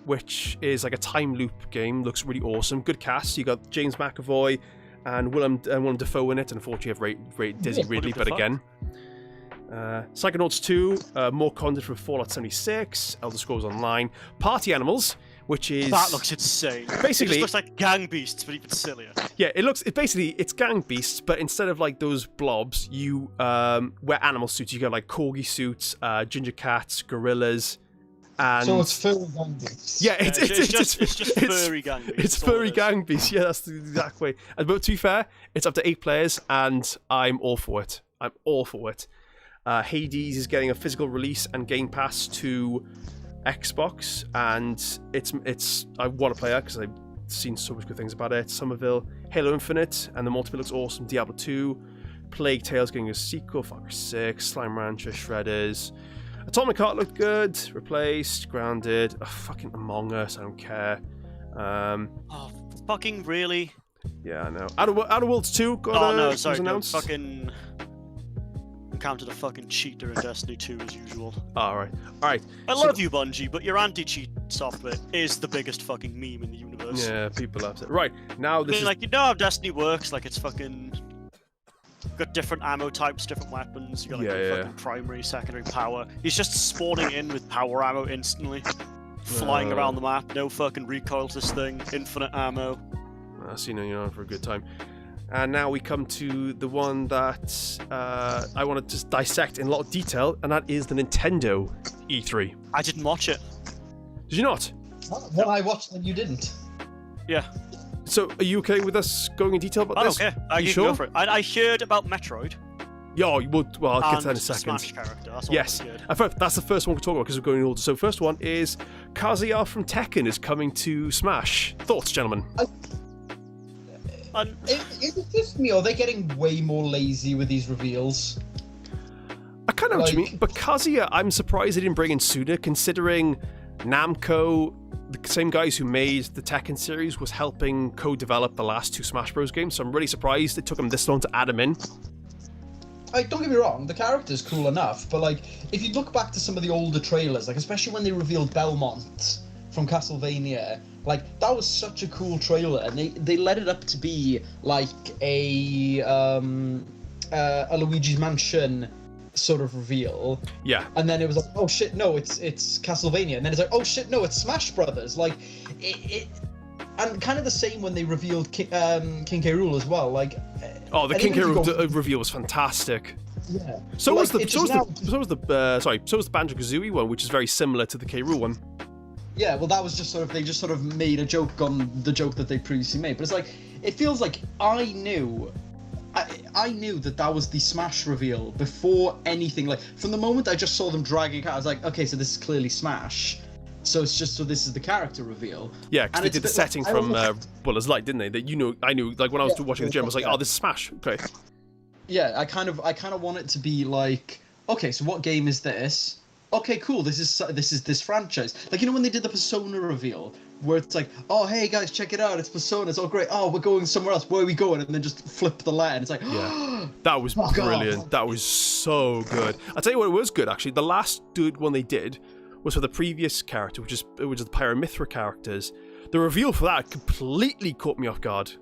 which is like a time loop game. Looks really awesome. Good cast. You got James McAvoy and Willem Dafoe in it, and unfortunately you have Daisy Ridley, but again. Psychonauts 2, more content from Fallout 76, Elder Scrolls Online, Party Animals, which is... That looks insane. Basically... It just looks like Gang Beasts, but even sillier. Yeah, it's Gang Beasts, but instead of like those blobs, you wear animal suits. You got like corgi suits, ginger cats, gorillas, and... So it's furry Gang Beasts. Yeah, it's just furry Gang Beasts. It's furry Gang Beasts, yeah, that's the exact way. But to be fair, it's up to 8 players, and I'm all for it. I'm all for it. Hades is getting a physical release and Game Pass to Xbox, and it's I want to play it because I've seen so much good things about it. Somerville, Halo Infinite, and the multiplayer looks awesome. Diablo 2, Plague Tales getting a sequel, Far Cry 6, Slime Rancher, Shredders. Atomic Heart looked good, Replaced, Grounded, fucking Among Us, I don't care. Oh, fucking really? Yeah, I know. Outer Worlds 2 was announced. Fucking encountered a fucking cheater in Destiny 2 as usual. Alright. I love you, Bungie, but your anti-cheat software is the biggest fucking meme in the universe. Yeah, people love it. Right, now this is... like, you know how Destiny works? Like, it's fucking... got different ammo types, different weapons. You got like fucking primary, secondary power. He's just spawning in with power ammo instantly. Flying around the map, no fucking recoil to this thing, infinite ammo. I've seen it, for a good time. And now we come to the one that I want to just dissect in a lot of detail, and that is the Nintendo E3. I didn't watch it. Did you not? Well, I watched and you didn't. Yeah. So, are you okay with us going in detail about this? I don't care. I can go for it. I heard about Metroid. Yeah, well, I'll get to that in a second. Smash character. That's yes, that's the first one we're talking about because we're going in order. So, first one is Kazuya from Tekken is coming to Smash. Thoughts, gentlemen? Is it just me, or are they getting way more lazy with these reveals? I kind of know what you mean, but Kazuya, I'm surprised they didn't bring in sooner, considering Namco, the same guys who made the Tekken series, was helping co-develop the last 2 Smash Bros. Games, so I'm really surprised it took them this long to add him in. Don't get me wrong, the character's cool enough, but like, if you look back to some of the older trailers, like especially when they revealed Belmont from Castlevania, like, that was such a cool trailer, and they led it up to be like a Luigi's Mansion sort of reveal. Yeah. And then it was like, oh shit, no, it's Castlevania, and then it's like, oh shit, no, it's Smash Brothers. Like, and kind of the same when they revealed King K. Rool as well. Like, oh, the King K. Rool reveal was fantastic. Yeah. So was the Banjo-Kazooie one, which is very similar to the K. Rool one. Yeah, well, that was just they just sort of made a joke on the joke that they previously made. But it's like, it feels like I knew that was the Smash reveal before anything. Like, from the moment I just saw them dragging it out, I was like, okay, so this is clearly Smash. So it's just, so this is the character reveal. Yeah, because they did the setting from Buller's Light, didn't they? That I knew, like when I was watching the gym, I was like, oh, this is Smash. Okay. Yeah, I kind of want it to be like, okay, so what game is this? Okay, cool. This is this franchise. Like, when they did the Persona reveal, where it's like, oh, hey guys, check it out. It's Persona. It's all great. Oh, we're going somewhere else. Where are we going? And then just flip the letter, and it's like, yeah, that was brilliant. That was so good. I'll tell you what, it was good actually. The last good one they did was for the previous character, which is the Pyramithra characters. The reveal for that completely caught me off guard.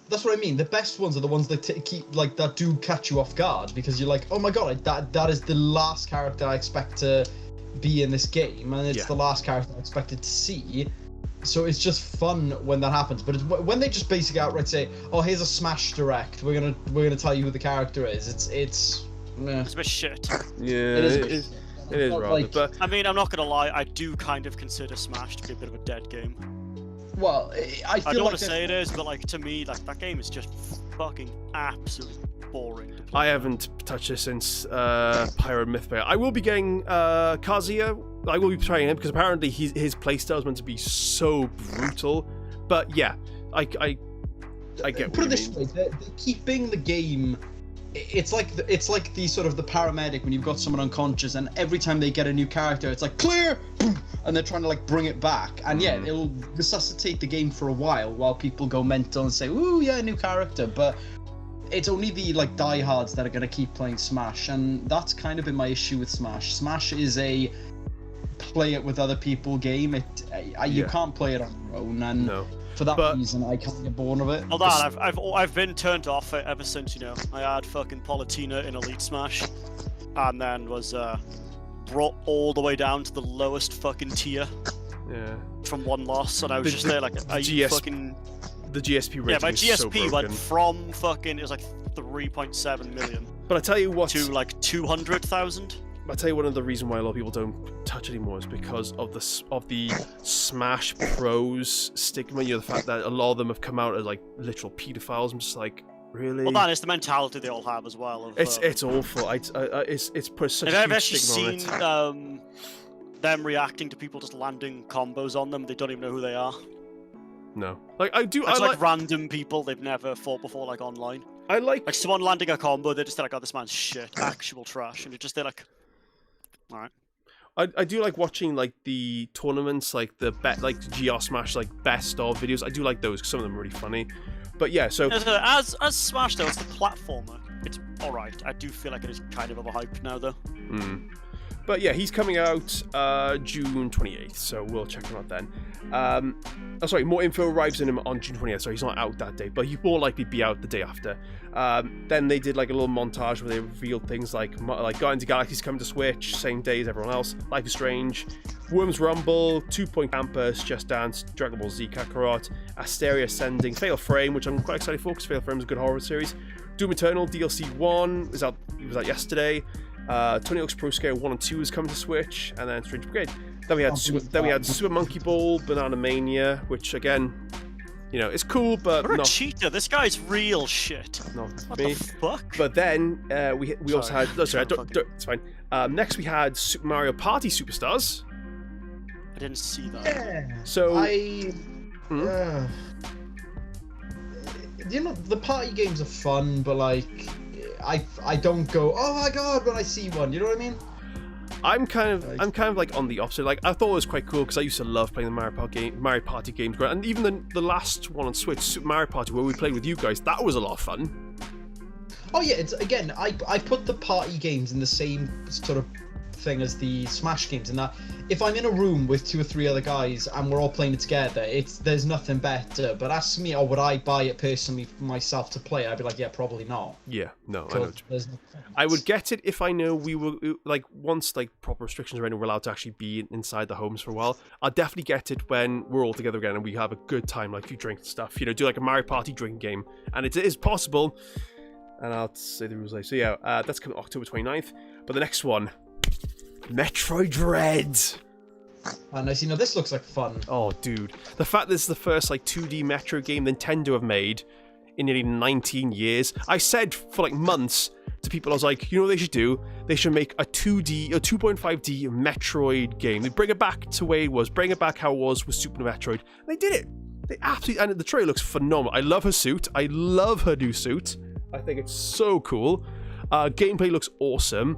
That's what I mean. The best ones are the ones that keep that do catch you off guard, because you're like, oh my god, that is the last character I expect to be in this game, and it's the last character I expected to see. So it's just fun when that happens. But when they just basically outright say, oh, here's a Smash Direct, we're gonna tell you who the character is. It's a bit shit. Yeah, it is rather. But I mean, I'm not gonna lie, I do kind of consider Smash to be a bit of a dead game. Well, I feel I don't want like to say it is, but like to me, like that game is just fucking absolutely boring to play. I haven't touched this since Pyro Mythbane. I will be getting Kazuya. I will be trying him because apparently his playstyle is meant to be so brutal. But yeah, I get what Put you it this mean. way, they're keeping the game. It's like the sort of the paramedic when you've got someone unconscious, and every time they get a new character, it's like clear, boom, and they're trying to like bring it back, and yeah, it'll resuscitate the game for a while people go mental and say, "Ooh, yeah, new character," but it's only the like diehards that are gonna keep playing Smash, and that's kind of been my issue with Smash. Smash is a play it with other people game. You can't play it on your own, and for that reason, I can't get bored of it. Hold on, I've been turned off it ever since, you know, I had fucking Palutena in Elite Smash, and then was brought all the way down to the lowest fucking tier. Yeah. From one loss, and I was just there like, are you fucking... The GSP rating yeah, my is GSP so went from fucking, it was like 3.7 million. But I tell you what, to like 200,000. I tell you one of the reasons why a lot of people don't touch anymore is because of the Smash Pros stigma. You know, the fact that a lot of them have come out as like literal pedophiles. I'm just like, really? Well, that is the mentality they all have as well. Of, it's awful. It's put such a I've huge actually stigma on seen them reacting to people just landing combos on them. They don't even know who they are. No, like I do. It's I like random people they've never fought before, like online. I like someone landing a combo. They're just like, "Oh, this man's shit, actual trash," and they're like, "All right." I do like watching like the tournaments, like the GR Smash like best of videos. I do like those because some of them are really funny. But yeah, so as Smash though, it's the platformer. It's all right. I do feel like it is kind of overhyped now though. But yeah, he's coming out June 28th, so we'll check him out then. Sorry, more info arrives in him on June 28th, so he's not out that day, but he will likely be out the day after. Then they did like a little montage where they revealed things like Guardians of the Galaxy's coming to Switch, same day as everyone else, Life is Strange, Worms Rumble, 2 Point Campus, Just Dance, Dragon Ball Z Kakarot, Asteria Ascending, Fatal Frame, which I'm quite excited for because Fatal Frame is a good horror series. Doom Eternal DLC 1 was out yesterday. Tony Hawk's Pro Skater 1 and 2 is coming to Switch, and then Strange Brigade. Then we had Super Monkey Ball, Banana Mania, which again, you know, it's cool, but What a cheater! This guy's real shit. Not What me. the fuck? But then we also had. Oh, sorry, it's fine. Next we had Super Mario Party Superstars. I didn't see that. Yeah. So you know, the party games are fun, but like, I don't go, oh my god, when I see one. You know what I mean? I'm kind of like on the opposite. Like I thought it was quite cool because I used to love playing the Mario Party games, and even the last one on Switch, Super Mario Party, where we played with you guys, that was a lot of fun. Oh yeah, it's again, I put the party games in the same sort of thing as the Smash games, in that if I'm in a room with 2 or 3 other guys and we're all playing it together, there's nothing better. But ask me, would I buy it personally for myself to play? I'd be like, yeah, probably not. Yeah, no, I know. I would get it if I know we were like once like proper restrictions are in and we're allowed to actually be inside the homes for a while. I'll definitely get it when we're all together again and we have a good time, like a few drinks and stuff. You know, do like a Mario Party drinking game, and it is possible. And I'll say the rules later. So yeah, that's coming October 29th. But the next one, Metroid Dread. And I see. Now this looks like fun. Oh, dude, the fact this is the first like 2D Metro game Nintendo have made in nearly 19 years. I said for like months to people, I was like, you know what they should do? They should make a 2.5D Metroid game. They bring it back to where it was, bring it back how it was with Super Metroid. And they did it. They absolutely, and the trailer looks phenomenal. I love her suit. I love her new suit. I think it's so cool. Gameplay looks awesome.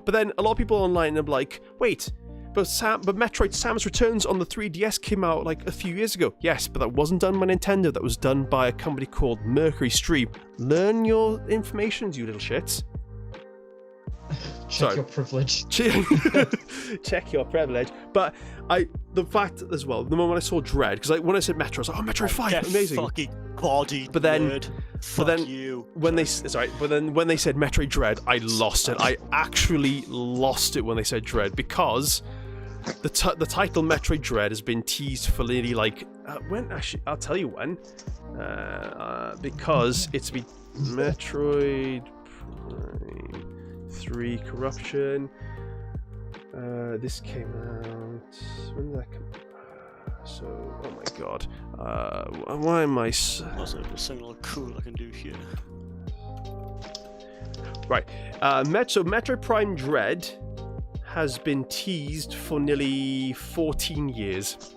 But then a lot of people online are like, wait, but Metroid Samus Returns on the 3DS came out like a few years ago. Yes, but that wasn't done by Nintendo. That was done by a company called Mercury Stream. Learn your information, you little shits. Check your privilege. Check your privilege. But the fact as well, the moment I saw Dread, because like when I said Metro, I was like, oh, Metroid 5, amazing. Fucking body. But then, when they said Metroid Dread, I lost it. I actually lost it when they said Dread, because the title Metroid Dread has been teased for nearly like when actually I'll tell you when, because it's been Metroid Prime 3 Corruption. This came out, when did that come? So, oh my god. Why am I... Also, there's something cool I can do here. Right. Metroid Prime Dread has been teased for nearly 14 years.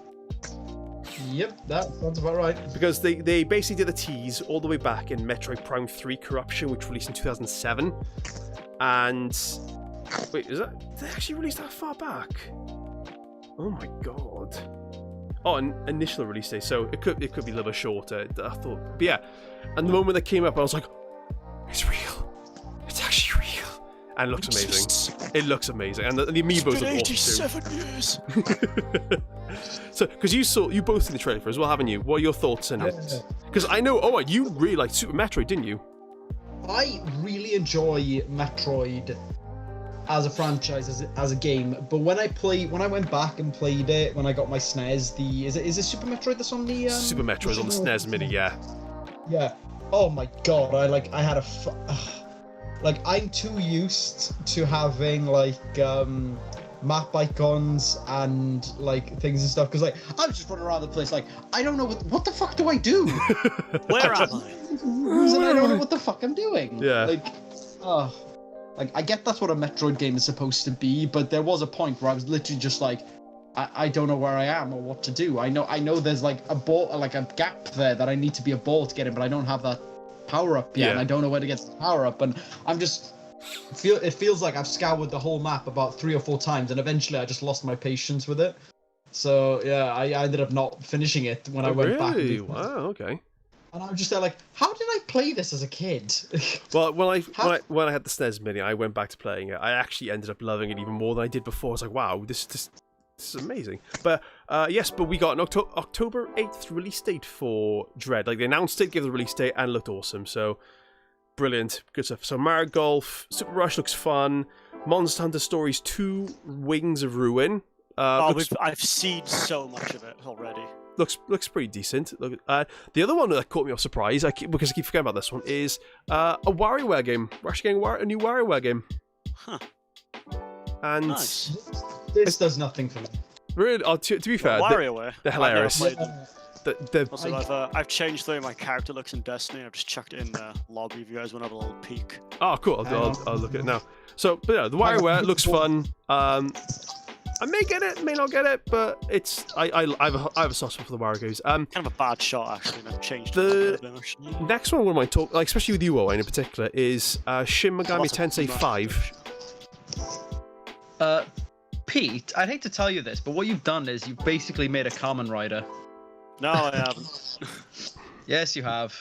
Yep, that sounds about right. Because they basically did a tease all the way back in Metroid Prime 3 Corruption, which released in 2007. And... Wait, is that... Did they actually release that far back? Oh my god. Oh, an initial release date, so it could be a little bit shorter, I thought. But yeah, and the moment that came up, I was like, it's real. It's actually real. And it looks amazing. It looks amazing. And the amiibos look awesome too. 87 years! So, because you both seen the trailer for it as well, haven't you? What are your thoughts on it? Because I know, Owen, you really liked Super Metroid, didn't you? I really enjoy Metroid as a franchise, as a game, but when I went back and played it when I got my SNES, is it Super Metroid that's on the Super Metroid on the SNES Mini, yeah. Yeah. Oh my god, I had I'm too used to having map icons and things and stuff, because I was just running around the place I don't know what the fuck do I do? Where am I? I don't know what the fuck I'm doing. Yeah. I get that's what a Metroid game is supposed to be, but there was a point where I was literally just I don't know where I am or what to do. I know there's a ball, a gap there that I need to be a ball to get in, but I don't have that power up yet, and I don't know where to get the power up, and I'm just it feels like I've scoured the whole map about 3 or 4 times, and eventually I just lost my patience with it. So yeah, I ended up not finishing it when I went back. Really? Wow. Okay. And I was just there how did I play this as a kid? Well, when I had the SNES Mini, I went back to playing it. I actually ended up loving it even more than I did before. I was like, wow, this is amazing. But yes, but we got an October 8th release date for Dread. They announced it, gave the release date, and it looked awesome. So brilliant, good stuff. So Mario Golf, Super Rush looks fun. Monster Hunter Stories 2, Wings of Ruin. I've seen so much of it already. Looks pretty decent. The other one that caught me off surprise, because I keep forgetting about this one, is a WarioWare game. We're actually getting a new WarioWare game. Huh. And nice. This does nothing for me. Really, to be fair, WarioWare. they're hilarious. Also, I've changed the way my character looks in Destiny. I've just chucked it in the lobby if you guys want to have a little peek. Oh, cool. I'll look at it now. So, but yeah, the WarioWare looks fun. I may get it, may not get it, but it's I have a soft spot for the Wario games. Kind of a bad shot actually. And I've changed the it actually. Next one I talk, especially with you, Owen, in particular, is Shin Megami Tensei 5. Pete, I'd hate to tell you this, but what you've done is you've basically made a Kamen Rider. No, I haven't. Yes, you have.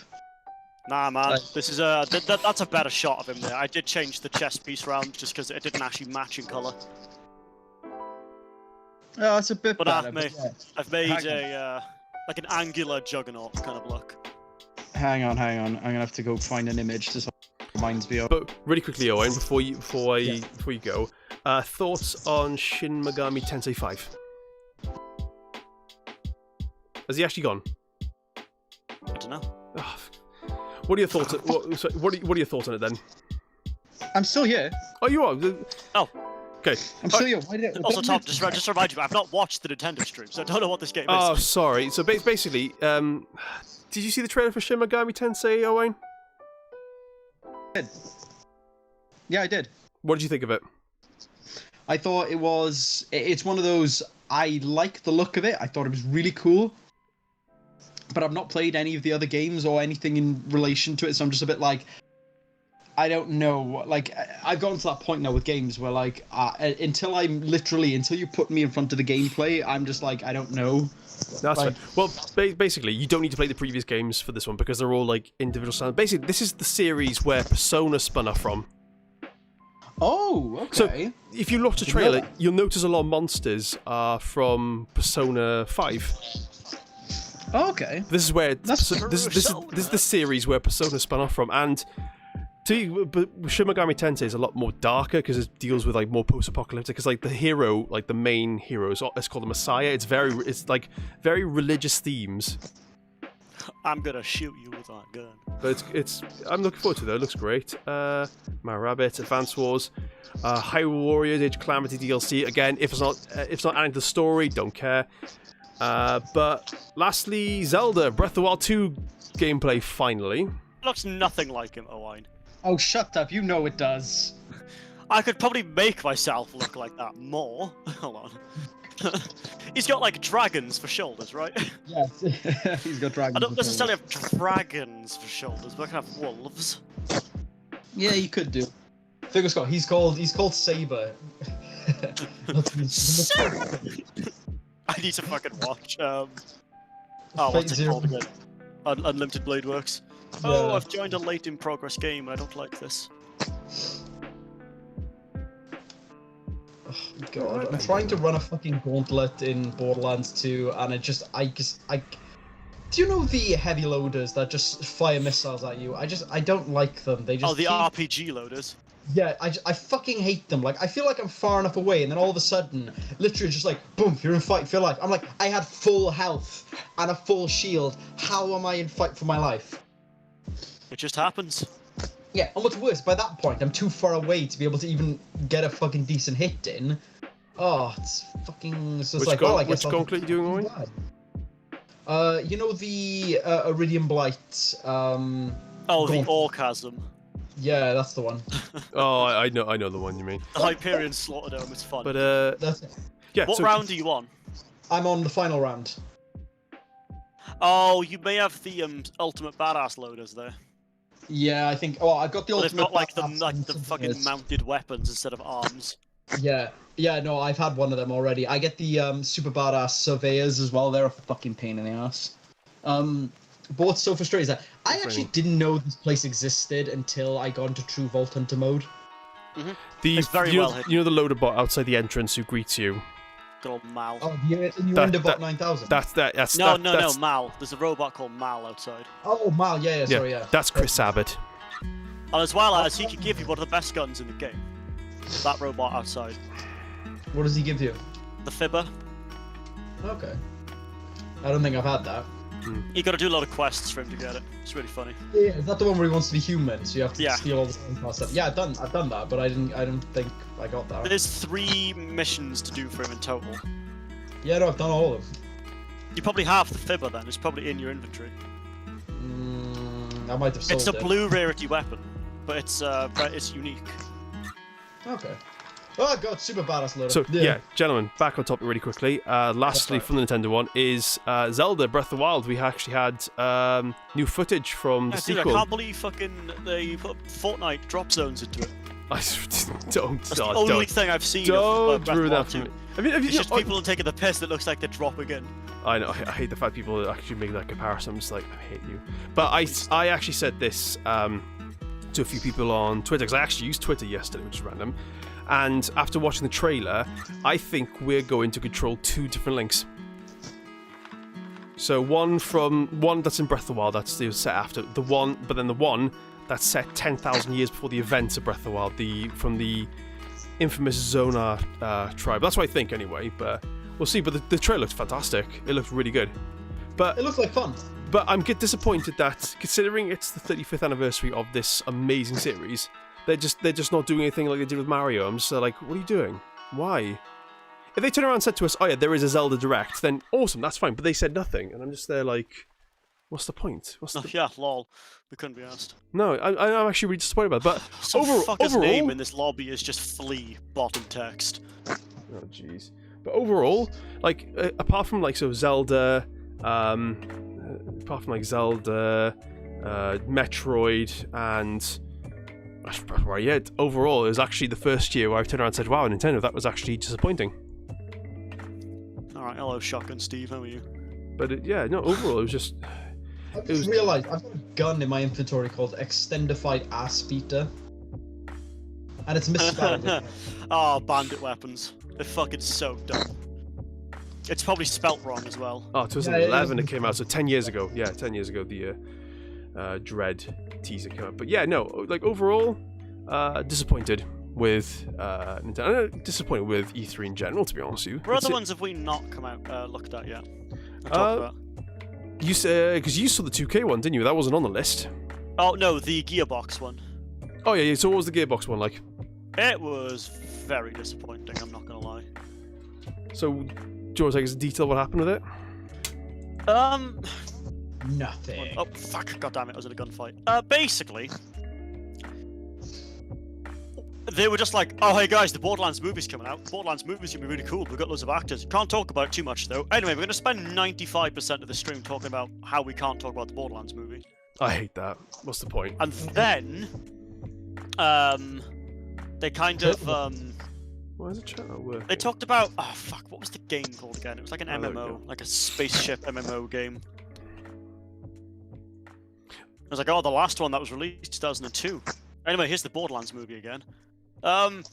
Nah, man. This is that's a better shot of him there. I did change the chest piece round just because it didn't actually match in color. Oh, it's a bit But better. I've made an angular juggernaut kind of look. Hang on. I'm gonna have to go find an image to reminds me of. But really quickly, Owen, before you go, thoughts on Shin Megami Tensei 5? Has he actually gone? I don't know. Oh, what are your thoughts? What are your thoughts on it then? I'm still here. Oh, you are. Oh. Okay. I'm still here. Also, Tom, just to remind you, I've not watched the Nintendo stream, so I don't know what this game is. Oh, sorry. So basically, did you see the trailer for Shin Megami Tensei, Owen? I did. Yeah, I did. What did you think of it? I thought it's one of those, I like the look of it. I thought it was really cool. But I've not played any of the other games or anything in relation to it, so I'm just a bit I don't know. I've gotten to that point now with games where until you put me in front of the gameplay, I'm just I don't know. That's fair. Well, basically, you don't need to play the previous games for this one because they're all individual stands. Basically, this is the series where Persona spun off from. Oh, okay. So, if you watch the trailer, you'll notice a lot of monsters are from Persona 5. Oh, okay. This is where this is the series where Persona spun off from, and but Shin Megami Tensei is a lot more darker because it deals with more post-apocalyptic. Because the hero, the main hero, it's called the Messiah. It's very religious themes. I'm gonna shoot you with that gun. But it's I'm looking forward to it though. It looks great. My Rabbit, Advance Wars, Hyrule Warriors, Age of Calamity DLC. Again, if it's not adding to the story, don't care. But lastly, Zelda Breath of the Wild 2 gameplay finally. It looks nothing like him, Owain. Oh, shut up! You know it does. I could probably make myself look like that more. Hold on. He's got like dragons for shoulders, right? Yes, he's got dragons. I don't necessarily have dragons for shoulders, but I can have wolves. Yeah, you could do. Figure Scott, he's called Saber. I need to fucking watch. What's it called again? Unlimited Blade Works. Oh, Yeah. I've joined a late in progress game and I don't like this. Oh, God, I'm trying to run a fucking gauntlet in Borderlands 2, and I do you know the heavy loaders that just fire missiles at you? I don't like them. They just Oh, the keep... RPG loaders. Yeah, I fucking hate them. Like, I feel like I'm far enough away, and then all of a sudden, literally just like, boom, you're in fight for your life. I'm like, I had full health and a full shield. How am I in fight for my life? It just happens. Yeah, and what's worse, by that point, I'm too far away to be able to even get a fucking decent hit in. Oh, it's fucking... So it's like, well, I guess which gauntlet are you doing, Owen? You know the Iridium Blight, Oh, the Orchasm. Yeah, that's the one. Oh, I know the one you mean. The Hyperion Slaughterdome is fun. But That's it. yeah. What so round are you on? I'm on the final round. Oh, you may have the Ultimate Badass loaders there. Yeah, I think... Oh, I've got the But they've ultimate... got like the fucking Yes. mounted weapons instead of arms. Yeah, no, I've had one of them already. I get the super badass surveyors as well. They're a fucking pain in the ass. But what's so frustrating is that I actually didn't know this place existed until I got into True Vault Hunter mode. It's very well hidden. You know the loader bot outside the entrance who greets you. Good old Mal. Oh, the Innuendobot 9000. That's No, that's, Mal. There's a robot called Mal outside. Oh, Mal, yeah, sorry, yeah. That's Chris Abbott. And as well as he could give you one of the best guns in the game. That robot outside. What does he give you? The Fibber. Okay. I don't think I've had that. You gotta do a lot of quests for him to get it. It's really funny. Yeah, is that the one where he wants to be human? So you have to Yeah. steal all the stuff. Yeah, I've done that, but I don't think I got that. There's 3 missions to do for him in total. Yeah, no, I've done all of them. You probably have the Fibber then. It's probably in your inventory. I might have sold It's a it. blue rarity weapon, but it's unique. Okay. Oh god, super badass loader. So yeah, gentlemen, back on topic really quickly. Lastly, right. from the Nintendo one is Zelda Breath of the Wild. We actually had new footage from the Yeah, dude, I sequel. can't believe fucking they put Fortnite drop zones into it. Don't. That's the only thing I've seen Don't of Breath ruin of that the for me. Wild 2. Have you, It's just people taking the piss that looks like they're dropping in. I know. I hate the fact people actually make that comparison. I'm just like, I hate you. But I actually said this to a few people on Twitter because I actually used Twitter yesterday, which is random. And after watching the trailer, I think we're going to control 2 different links. So one that's in Breath of the Wild, that's set after the one, but then the one that's set 10,000 years before the events of Breath of the Wild, from the infamous Zonar tribe. That's what I think anyway. But we'll see. But the trailer looks fantastic. It looks really good. But It looks like fun. But I'm disappointed that, considering it's the 35th anniversary of this amazing series, they're just not doing anything like they did with Mario. I'm just like, what are you doing? Why? If they turn around and said to us, oh yeah, there is a Zelda Direct, then awesome, that's fine. But they said nothing, and I'm just there like, what's the point? Yeah, lol. We couldn't be asked. No, I'm actually really disappointed about it. But Some fucker's overall, name in this lobby is just Flea bottom text. oh jeez. But overall, like apart from like Zelda, Metroid, and overall, it was actually the first year where I turned around and said, wow, Nintendo, that was actually disappointing. Alright, hello, Shotgun Steve, how are you? But overall, it was just... I just realised I've got a gun in my inventory called Extendified Ass Beater. And it's misspelled. Oh, bandit weapons. They're fucking so dumb. It's probably spelt wrong as well. Oh, 2011 it came out, so 10 years ago. Yeah, 10 years ago the Dread teaser came out. But yeah, no, like overall, disappointed with Nintendo. Disappointed with E3 in general, to be honest with you. What other ones have we not come out looked at yet? You said, because you saw the 2K one, didn't you? That wasn't on the list. Oh no, the Gearbox one. Oh yeah, so what was the Gearbox one like? It was very disappointing, I'm not gonna lie. So, do you want to take us into detail what happened with it? Nothing. Oh fuck! God damn it! I was in a gunfight. Basically, they were just like, "Oh hey guys, the Borderlands movie's coming out. Borderlands movie's gonna be really cool. We've got loads of actors. Can't talk about it too much though. Anyway, we're gonna spend 95% of the stream talking about how we can't talk about the Borderlands movie." I hate that. What's the point? And then, they kind of Why is it chat not working? they talked about oh fuck, what was the game called again? It was like an Oh, there we MMO, go. like a spaceship MMO game. I was like, oh, the last one that was released 2002. Anyway, here's the Borderlands movie again. Then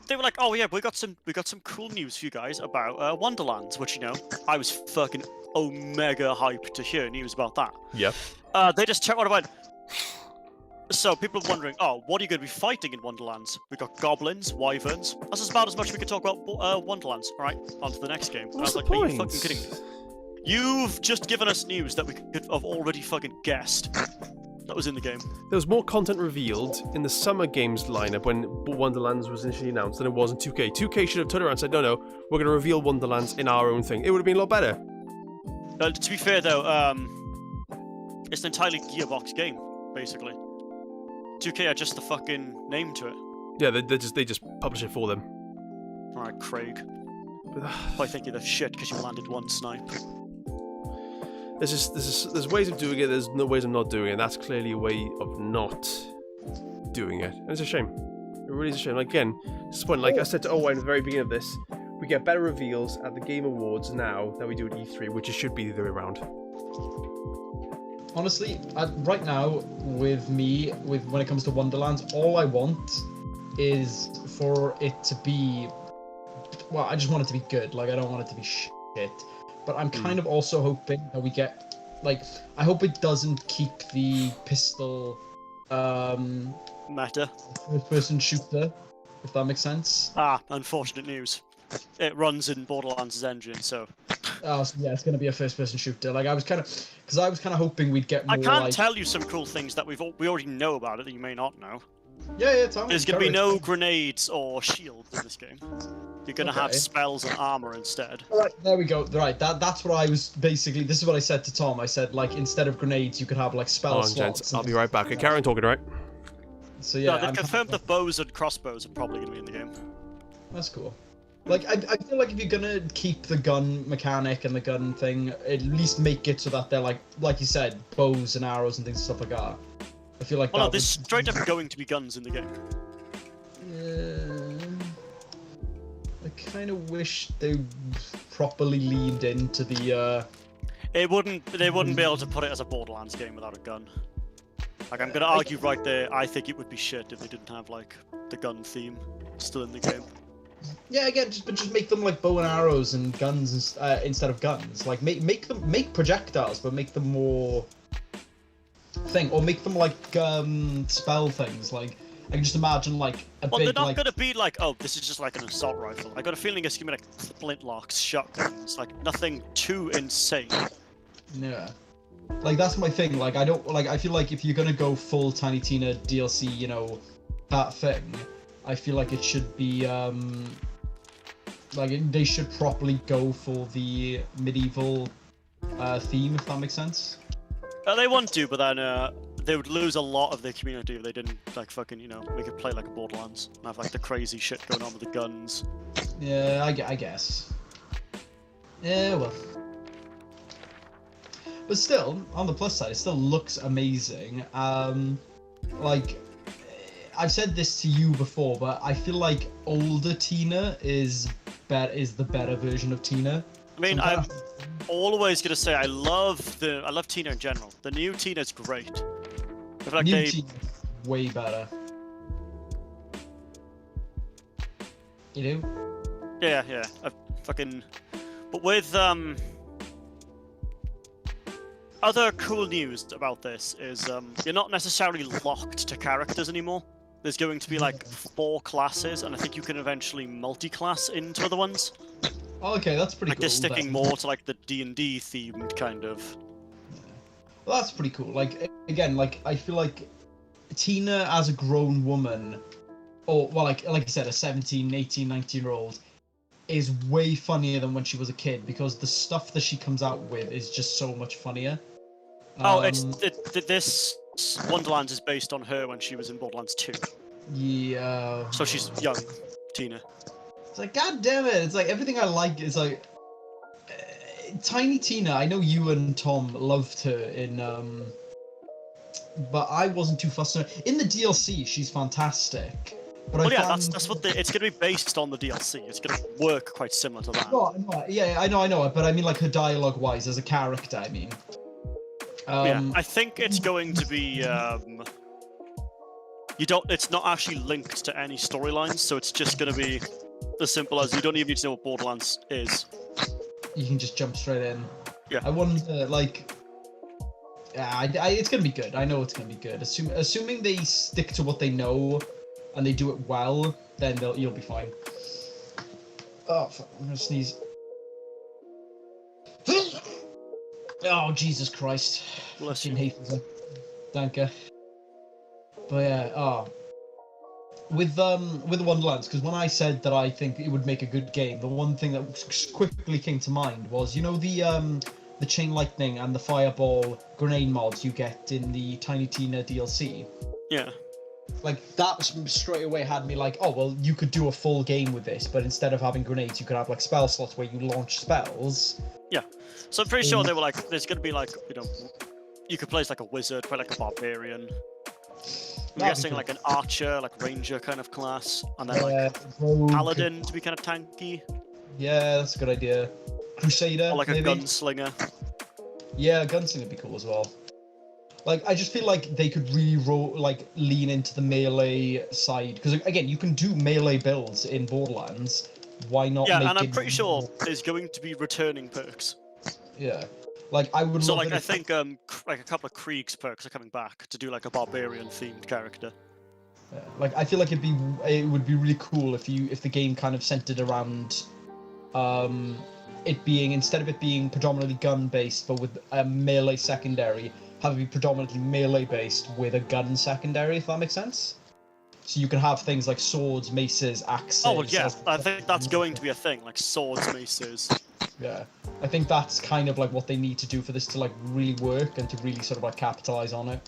they were like, oh yeah, we got some cool news for you guys about Wonderlands, which I was fucking omega hyped to hear news about that. Yeah. They just checked what about. So people are wondering, oh, what are you going to be fighting in Wonderlands? We got goblins, wyverns. That's about as much as we could talk about Wonderlands. All right, on to the next game. What's I the was like, point? are you fucking kidding me? You've just given us news that we could have already fucking guessed. That was in the game. There was more content revealed in the Summer Games lineup when Wonderlands was initially announced than it was in 2K. 2K should have turned around and said, no, we're going to reveal Wonderlands in our own thing. It would have been a lot better. To be fair though, it's an entirely Gearbox game, basically. 2K are just the fucking name to it. Yeah, they just publish it for them. Alright, Craig. But, I think you're the shit because you landed one snipe. there's ways of doing it. There's no ways of not doing it. That's clearly a way of not doing it, and it's a shame. It really is a shame. Like, again, disappointing. Like I said to Owen at the very beginning of this, we get better reveals at the Game Awards now than we do at E3, which it should be the other way around. Honestly, right now, with when it comes to Wonderlands, all I want is for it to be... Well, I just want it to be good. Like, I don't want it to be shit. But I'm kind of also hoping that we get... Like, I hope it doesn't keep the pistol... Meta. first-person shooter, if that makes sense. Ah, unfortunate news. It runs in Borderlands' engine, so... Oh, so yeah, it's going to be a first-person shooter. Like, I was kind of hoping we'd get more, I can't like... tell you some cool things that we already know about it that you may not know. Yeah, tell me. There's going to be no grenades or shields in this game. You're going to have Okay. spells and armor instead. Alright, there we go. Right, that's what I was basically... This is what I said to Tom. I said, like, instead of grenades, you could have, like, spell Hold on, slots. gents. I'll be right back. Carry on talking, right? So, yeah, No, they've I'm confirmed the bows and crossbows are probably going to be in the game. That's cool. Like, I feel like if you're gonna keep the gun mechanic and the gun thing, at least make it so that they're like you said, bows and arrows and things and stuff like that. I feel like Oh that no, there's straight up going to be guns in the game. I kind of wish they properly leaned into the. They wouldn't be able to put it as a Borderlands game without a gun. Like, I'm going to argue right there, I think it would be shit if they didn't have, like, the gun theme still in the game. Yeah, again, just make them like bow and arrows and guns instead of guns. Like make projectiles, but make them more or make them like spell things. Like I can just imagine like a Well, big they're not like. going to be like, oh, this is just like an assault rifle. I got a feeling it's going to be like flintlocks, shotguns, like nothing too insane. Yeah. Like that's my thing. Like I don't like. I feel like if you're gonna go full Tiny Tina DLC, that thing. I feel like it should be they should properly go for the medieval theme, if that makes sense. They want to, but then they would lose a lot of their community if they didn't like fucking make it play like a Borderlands and have like the crazy shit going on with the guns. Yeah, I guess. Yeah, well. But still, on the plus side, it still looks amazing. Like. I've said this to you before, but I feel like older Tina is the better version of Tina. I mean, I'm always gonna say I love Tina in general. The new Tina's great. I feel like new Tina's way better. You know? Yeah. But with other cool news about this is you're not necessarily locked to characters anymore. There's going to be like 4 classes, and I think you can eventually multi-class into other ones. Oh, okay, that's pretty like cool. They're sticking then. more to like the D&D themed kind of. Well, that's pretty cool. Like again, like I feel like Tina as a grown woman, or well, like you said, a 17, 18, 19-year-old, is way funnier than when she was a kid because the stuff that she comes out with is just so much funnier. This Wonderlands is based on her when she was in Borderlands 2. Yeah. So she's young, Tina. It's like, god damn it! It's like everything I like is like Tiny Tina. I know you and Tom loved her in, but I wasn't too fussed on her. In the DLC, she's fantastic. But Well, I yeah, found... that's what it's going to be based on the DLC. It's going to work quite similar to that. No, yeah, I know, but I mean like her dialogue-wise as a character. I mean. Yeah, I think it's going to be. It's not actually linked to any storylines, so it's just going to be as simple as you don't even need to know what Borderlands is. You can just jump straight in. Yeah. I wonder, like. Yeah, it's gonna be good. I know it's gonna be good. Assuming they stick to what they know, and they do it well, then you'll be fine. Oh, fuck, I'm gonna sneeze. Oh, Jesus Christ. Bless Fucking you. hate it. Danke. But yeah, with the Wonderlands, because when I said that I think it would make a good game, the one thing that quickly came to mind was, you know, the Chain Lightning and the Fireball grenade mods you get in the Tiny Tina DLC. Yeah. Like, that straight away had me like, oh, well, you could do a full game with this, but instead of having grenades, you could have, like, spell slots where you launch spells. Yeah. So I'm pretty sure they were like, there's going to be like, you know, you could play as like a wizard, play like a barbarian. I'm guessing cool. like an archer, like ranger kind of class, and then like rogue. paladin to be kind of tanky, Yeah, that's a good idea. Crusader, or like a maybe? gunslinger. Yeah, gunslinger would be cool as well. Like, I just feel like they could really lean into the melee side, because again, you can do melee builds in Borderlands. Why not? Yeah, make and I'm it pretty sure there's going to be returning perks. Yeah, like I would. So love like it I if- think like a couple of Krieg's perks are coming back to do like a barbarian themed character. Yeah, like I feel like it would be really cool if the game kind of centered around, it being, instead of it being predominantly gun based but with a melee secondary, have it be predominantly melee based with a gun secondary, if that makes sense. So you can have things like swords, maces, axes. Oh well, yeah, I think that's going to be a thing, like swords, maces. Yeah, I think that's kind of like what they need to do for this to like really work and to really sort of like capitalize on it.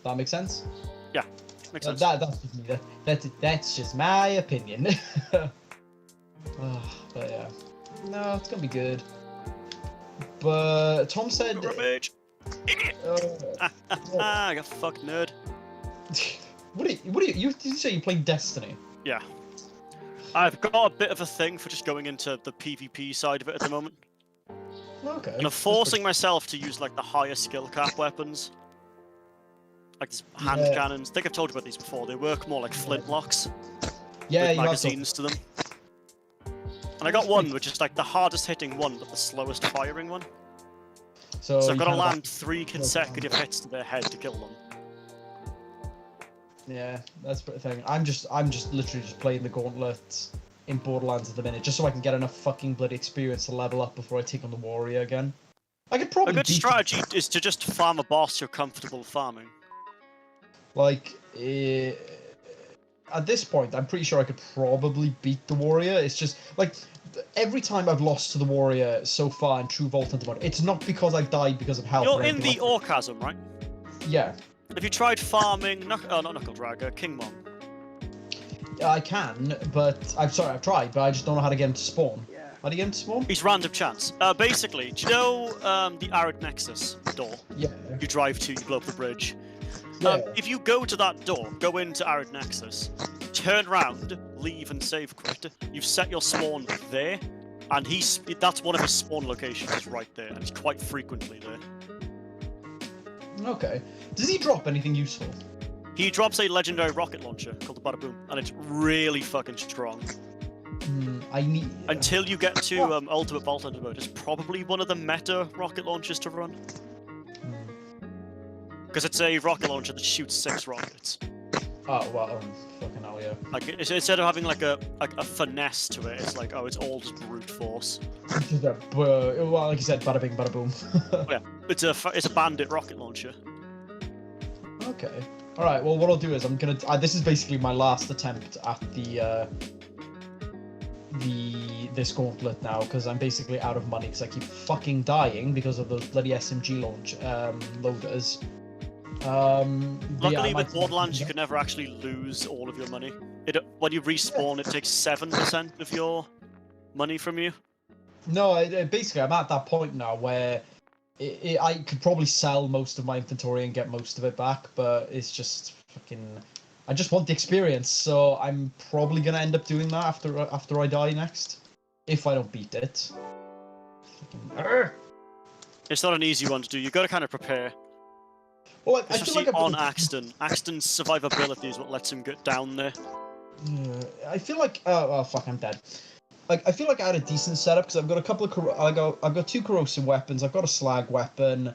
That makes sense. Yeah, makes sense. That's just me. That's just my opinion. But yeah, no, it's gonna be good. But Tom said, Revenge. I got fucked, nerd. what do you did you say you played Destiny? Yeah. I've got a bit of a thing for just going into the PvP side of it at the moment. Okay. And I'm forcing myself to use like the higher skill cap weapons. Like these hand Yeah. cannons. I think I've told you about these before. They work more like flintlocks Yeah, with you have magazines to them. And I got one which is like the hardest hitting one but the slowest firing one. So So I've you got to kinda land 3 consecutive hits to their head to kill them. Yeah, that's the thing. I'm just literally just playing the gauntlet in Borderlands at the minute, just so I can get enough fucking bloody experience to level up before I take on the warrior again. I could probably A good beat- strategy is to just farm a boss you're comfortable farming. Like, at this point, I'm pretty sure I could probably beat the warrior. It's just like every time I've lost to the warrior so far in True Vault Hunter mode, it's not because I've died because of health. You're or in anything the like- Orchasm, right? Yeah, Have you tried farming not Knuckle Dragger, Kingmon? I can, but I've tried, but I just don't know how to get him to spawn. How do you get him to spawn? He's random chance. Basically, do you know the Arid Nexus door? Yeah. You drive to, you blow up the bridge. Yeah. If you go to that door, go into Arid Nexus, turn round, leave and save quit, you've set your spawn there, and that's one of his spawn locations right there, and he's quite frequently there. Okay. Does he drop anything useful? He drops a legendary rocket launcher called the Bada Boom, and it's really fucking strong. I need. Until you get to Ultimate Bolt Hunter mode, it's probably one of the meta rocket launchers to run. Because it's a rocket launcher that shoots 6 rockets. Oh well, fucking hell yeah. Like instead of having like a finesse to it, it's like, oh, it's all just brute force. Well, like you said, bada bing, bada boom. Yeah, it's a bandit rocket launcher. Okay. All right. Well, what I'll do is I'm gonna. This is basically my last attempt at this gauntlet now because I'm basically out of money because I keep fucking dying because of those bloody SMG loaders. Luckily, with Borderlands, you can never actually lose all of your money. When you respawn, it takes 7% of your money from you. No, basically, I'm at that point now where I could probably sell most of my inventory and get most of it back, but it's just fucking. I just want the experience, so I'm probably gonna end up doing that after I die next, if I don't beat it. It's not an easy one to do. You got to kind of prepare. Well, I feel Especially like on Axton. Axton's survivability is what lets him get down there. I feel like oh fuck, I'm dead. Like I feel like I had a decent setup because I've got a couple of I've got 2 corrosive weapons. I've got a slag weapon.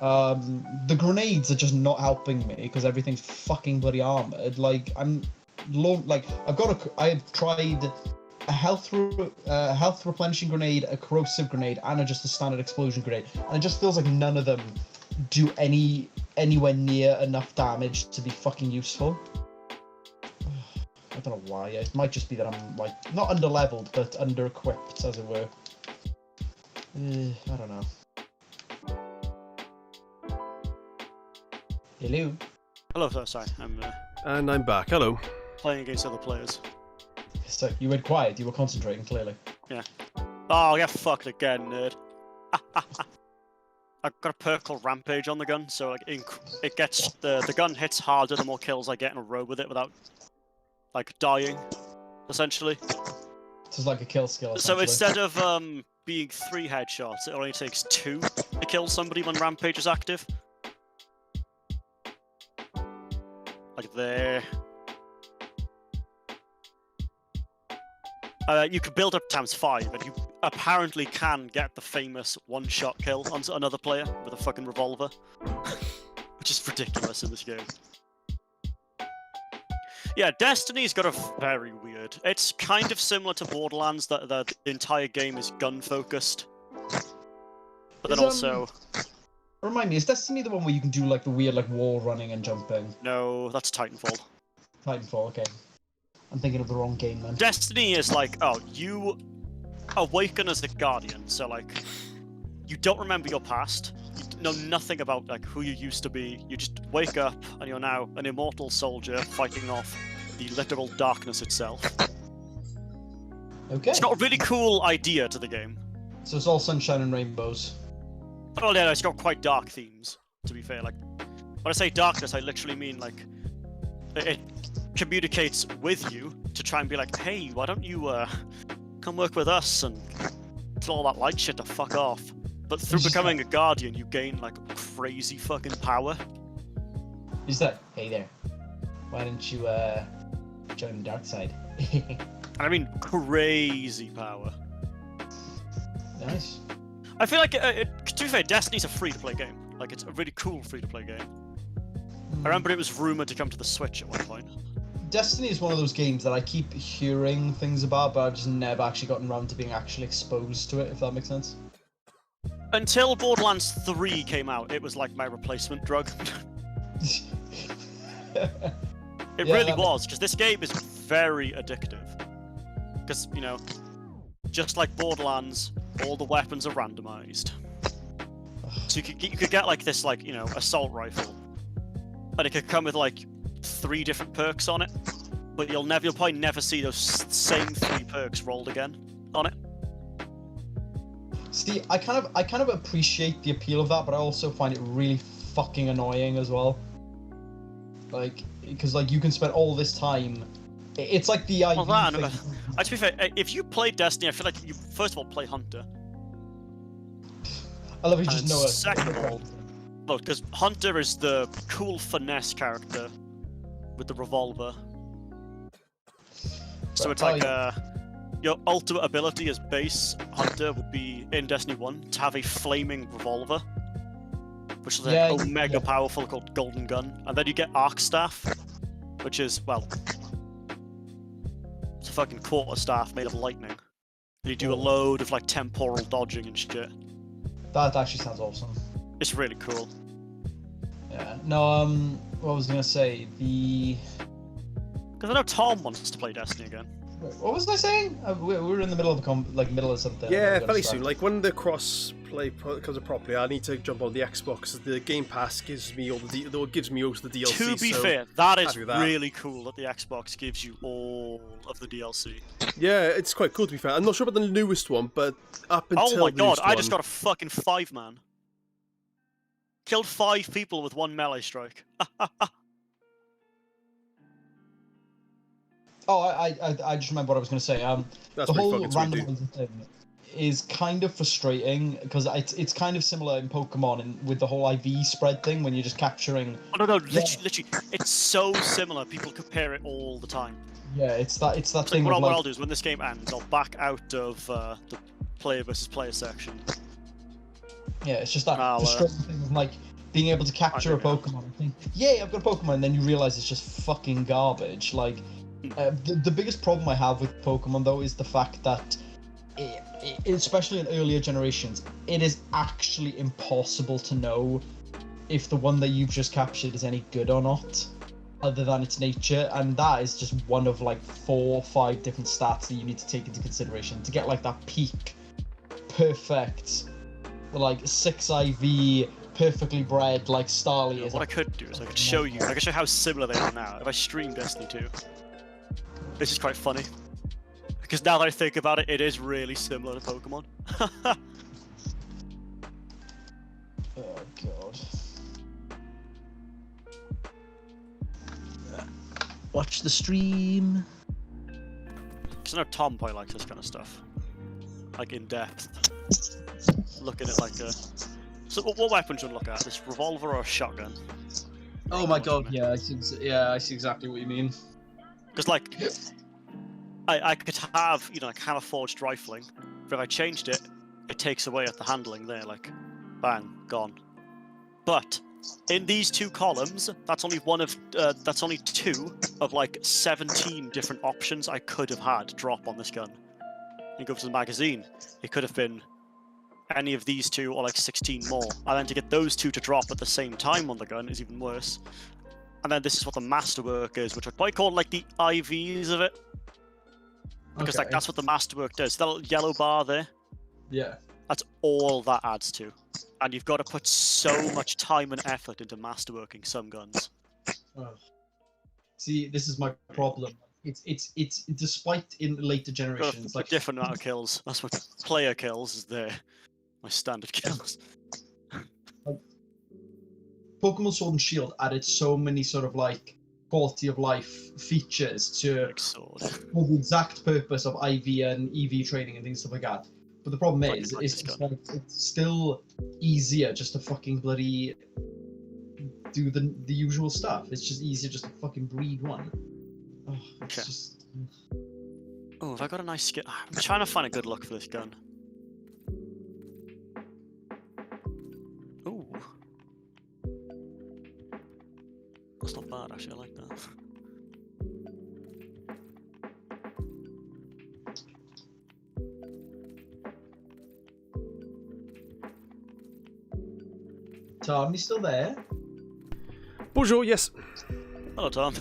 The grenades are just not helping me because everything's fucking bloody armored. Like I'm low. Like I've tried a health replenishing grenade, a corrosive grenade, and just a standard explosion grenade, and it just feels like none of them do anywhere near enough damage to be fucking useful. I don't know why. It might just be that I'm like not under-leveled, but under-equipped, as it were. I don't know. Hello. Hello, sir. Sorry, And I'm back. Hello. playing against other players. So you went quiet. You were concentrating clearly. Yeah. Oh, get fucked again, nerd. I've got a perk called Rampage on the gun, so like it gets the gun hits harder the more kills I get in a row with it without like dying, essentially. So it's like a kill skill. So instead of being 3 headshots, it only takes 2 to kill somebody when Rampage is active. Like there. You can build up ×5, and you apparently can get the famous one-shot kill onto another player with a fucking revolver, which is ridiculous in this game. Yeah, Destiny's got a very weird. It's kind of similar to Borderlands, that the entire game is gun-focused, but then also. Remind me, is Destiny the one where you can do like the weird like wall running and jumping? No, that's Titanfall. Titanfall, okay. I'm thinking of the wrong game then. Destiny is like, oh, you awaken as a guardian, so like, you don't remember your past, you know nothing about like who you used to be, you just wake up and you're now an immortal soldier fighting off the literal darkness itself. Okay. It's got a really cool idea to the game. So it's all sunshine and rainbows. Oh yeah, it's got quite dark themes, to be fair. Like, when I say darkness, I literally mean like, it communicates with you to try and be like, hey, why don't you come work with us and tell all that light shit to fuck off. But through becoming a guardian, you gain like crazy fucking power. Is that, hey there, why don't you join the dark side? I mean, crazy power. Nice. I feel like, to be fair, Destiny's a free-to-play game. Like, it's a really cool free-to-play game. I remember it was rumoured to come to the Switch at one point. Destiny is one of those games that I keep hearing things about, but I've just never actually gotten around to being actually exposed to it, if that makes sense. Until Borderlands 3 came out, it was like my replacement drug. It really was, because this game is very addictive. Because, you know, just like Borderlands, all the weapons are randomized. So you could get like this, like, you know, assault rifle, and it could come with like 3 different perks on it, but you'll probably never see those same 3 perks rolled again on it. See, I kind of appreciate the appeal of that, but I also find it really fucking annoying as well. Like, because like you can spend all this time. It's like the idea. Well, to be fair, if you play Destiny, I feel like you first of all play Hunter. I love you just know it. Second of all, look, because Hunter is the cool finesse character with the revolver. So it's like your ultimate ability as base Hunter would be in Destiny 1 to have a flaming revolver, which is like omega powerful, called Golden Gun, and then you get Arc Staff, which is, well, it's a fucking quarter staff made of lightning. And you do a load of like temporal dodging and shit. That actually sounds awesome. It's really cool. Yeah. No. What was I gonna say? Because I know Tom wants to play Destiny again. What was I saying? We were in the middle of middle of something. Yeah, very soon. Like when the cross play comes up properly, I need to jump on the Xbox. The Game Pass gives me all gives me most of the DLC. To be so fair, that is do that. really cool that the Xbox gives you all of the DLC. Yeah, it's quite cool to be fair. I'm not sure about the newest one, but up until Oh my the god, newest I just one- got a fucking 5-man. Killed 5 people with 1 melee strike. Oh, I just remember what I was going to say. That's The pretty whole fucking sweet, dude. randomizer thing is kind of frustrating because it's kind of similar in Pokemon and with the whole IV spread thing when you're just capturing. Oh no, literally, it's so similar. People compare it all the time. Yeah, it's that It's thing. like, Of what I'll do is when this game ends, I'll back out of the player versus player section. Yeah, it's just that I'll, frustrating thing of like being able to capture a Pokemon and think, "Yay, I've got a Pokemon," and then you realize it's just fucking garbage. Like, the biggest problem I have with Pokemon though is the fact that, especially in earlier generations, it is actually impossible to know if the one that you've just captured is any good or not, other than its nature, and that is just one of like 4 or 5 different stats that you need to take into consideration to get like that peak, perfect, like 6 IV, perfectly bred like Starly is. What I could do is I could show you. I could show how similar they are now. If I stream Destiny 2, this is quite funny. Because now that I think about it, it is really similar to Pokemon. Oh god. Watch the stream. Because I know Tom probably likes this kind of stuff. Like in depth. Looking at like a... So what weapon should you look at? This revolver or a shotgun? Oh my god, yeah, I see exactly what you mean. Because like... I could have, you know, like hammer forged rifling, but if I changed it, it takes away at the handling there, like, bang, gone. But in these 2 columns, that's only that's only 2 of like 17 different options I could have had drop on this gun. You go to the magazine, it could have been any of these 2 or like 16 more, and then to get those 2 to drop at the same time on the gun is even worse. And then this is what the masterwork is, which I'd probably call like the IVs of it. Because like that's what the masterwork does. That little yellow bar there, Yeah. that's all that adds to. And you've got to put so much time and effort into masterworking some guns. Oh. See, this is my problem. It's despite in later Got generations, a like different amount of kills. That's what player kills is there. My standard kills. Pokemon Sword and Shield added so many sort of like quality of life features to Big sword. for the exact purpose of IV and EV training and things stuff like that. But the problem is, Like it's, this just like, it's still easier just to fucking bloody do the usual stuff. It's just easier just to fucking breed one. Oh, it's Okay. just... Oh, have I got a nice skin? I'm trying to find a good look for this gun. Ooh. That's not bad, actually. I like that. Tom, you still there? Bonjour, yes. Hello, Tom.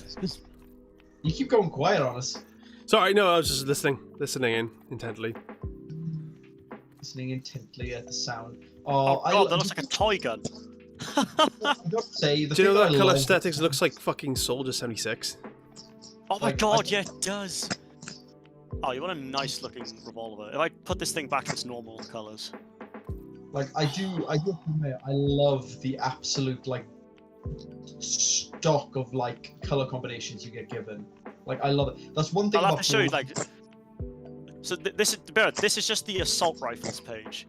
You keep going quiet on us. Sorry, no, I was just listening in intently. Listening intently at the sound. Oh, God, that looks like a toy gun. I gotta say, the Do you know thing that I colour love- aesthetics looks like fucking Soldier 76? Oh my Like, God, I- yeah, it does. Oh, you want a nice looking revolver. If I put this thing back to its normal colours. Like I do admit, I love the absolute like stock of like color combinations you get given. Like I love it. That's one thing I'll have about to show you, Fortnite. like... So this is just the assault rifles page.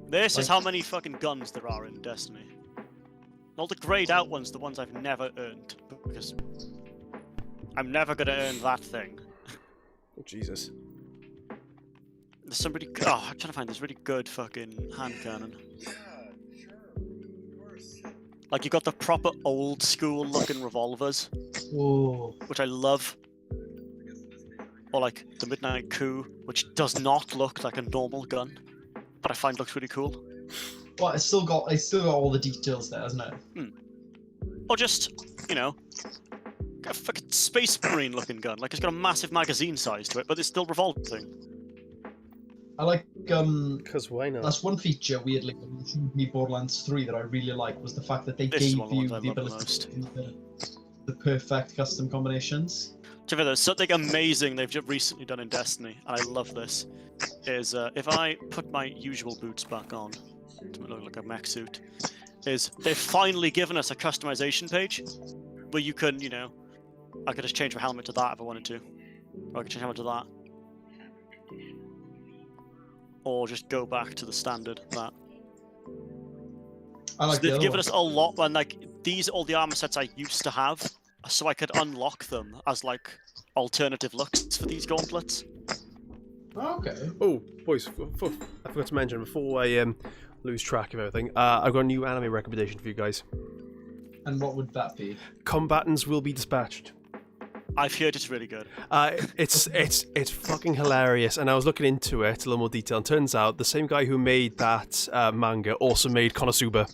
This is Like- how many fucking guns there are in Destiny. All the grayed out ones, the ones I've never earned. Because I'm never gonna earn that thing. Oh, Jesus. There's some really good... Oh, I'm trying to find this really good fucking hand cannon. Like, you got the proper old school looking revolvers, Oh, which I love. Or like the Midnight Coup, which does not look like a normal gun, but I find looks really cool. well, it's still got all the details there, hasn't it? Or just, you know, a fucking space marine looking gun. Like it's got a massive magazine size to it, but it's still revolting. I like Because why not? that's one feature weirdly in me Borderlands 3 that I really liked was the fact that they This is gave one of the you ones I the love the ability most. to do the perfect custom combinations. To be honest, something amazing they've just recently done in Destiny, and I love this, is if I put my usual boots back on to look like a mech suit, is they've finally given us a customization page where you can, you know, I could just change my helmet to that if I wanted to, or I could change my helmet to that, or just go back to the standard that. I like So the they've other given one. us a lot, when like these are all the armor sets I used to have, so I could unlock them as like alternative looks for these gauntlets. Oh, okay. Oh, boys, I forgot to mention before I lose track of everything. I've got a new anime recommendation for you guys. And what would that be? Combatants Will Be Dispatched. I've heard it's really good. It's fucking hilarious, and I was looking into it a little more detail, and turns out the same guy who made that manga also made Konosuba.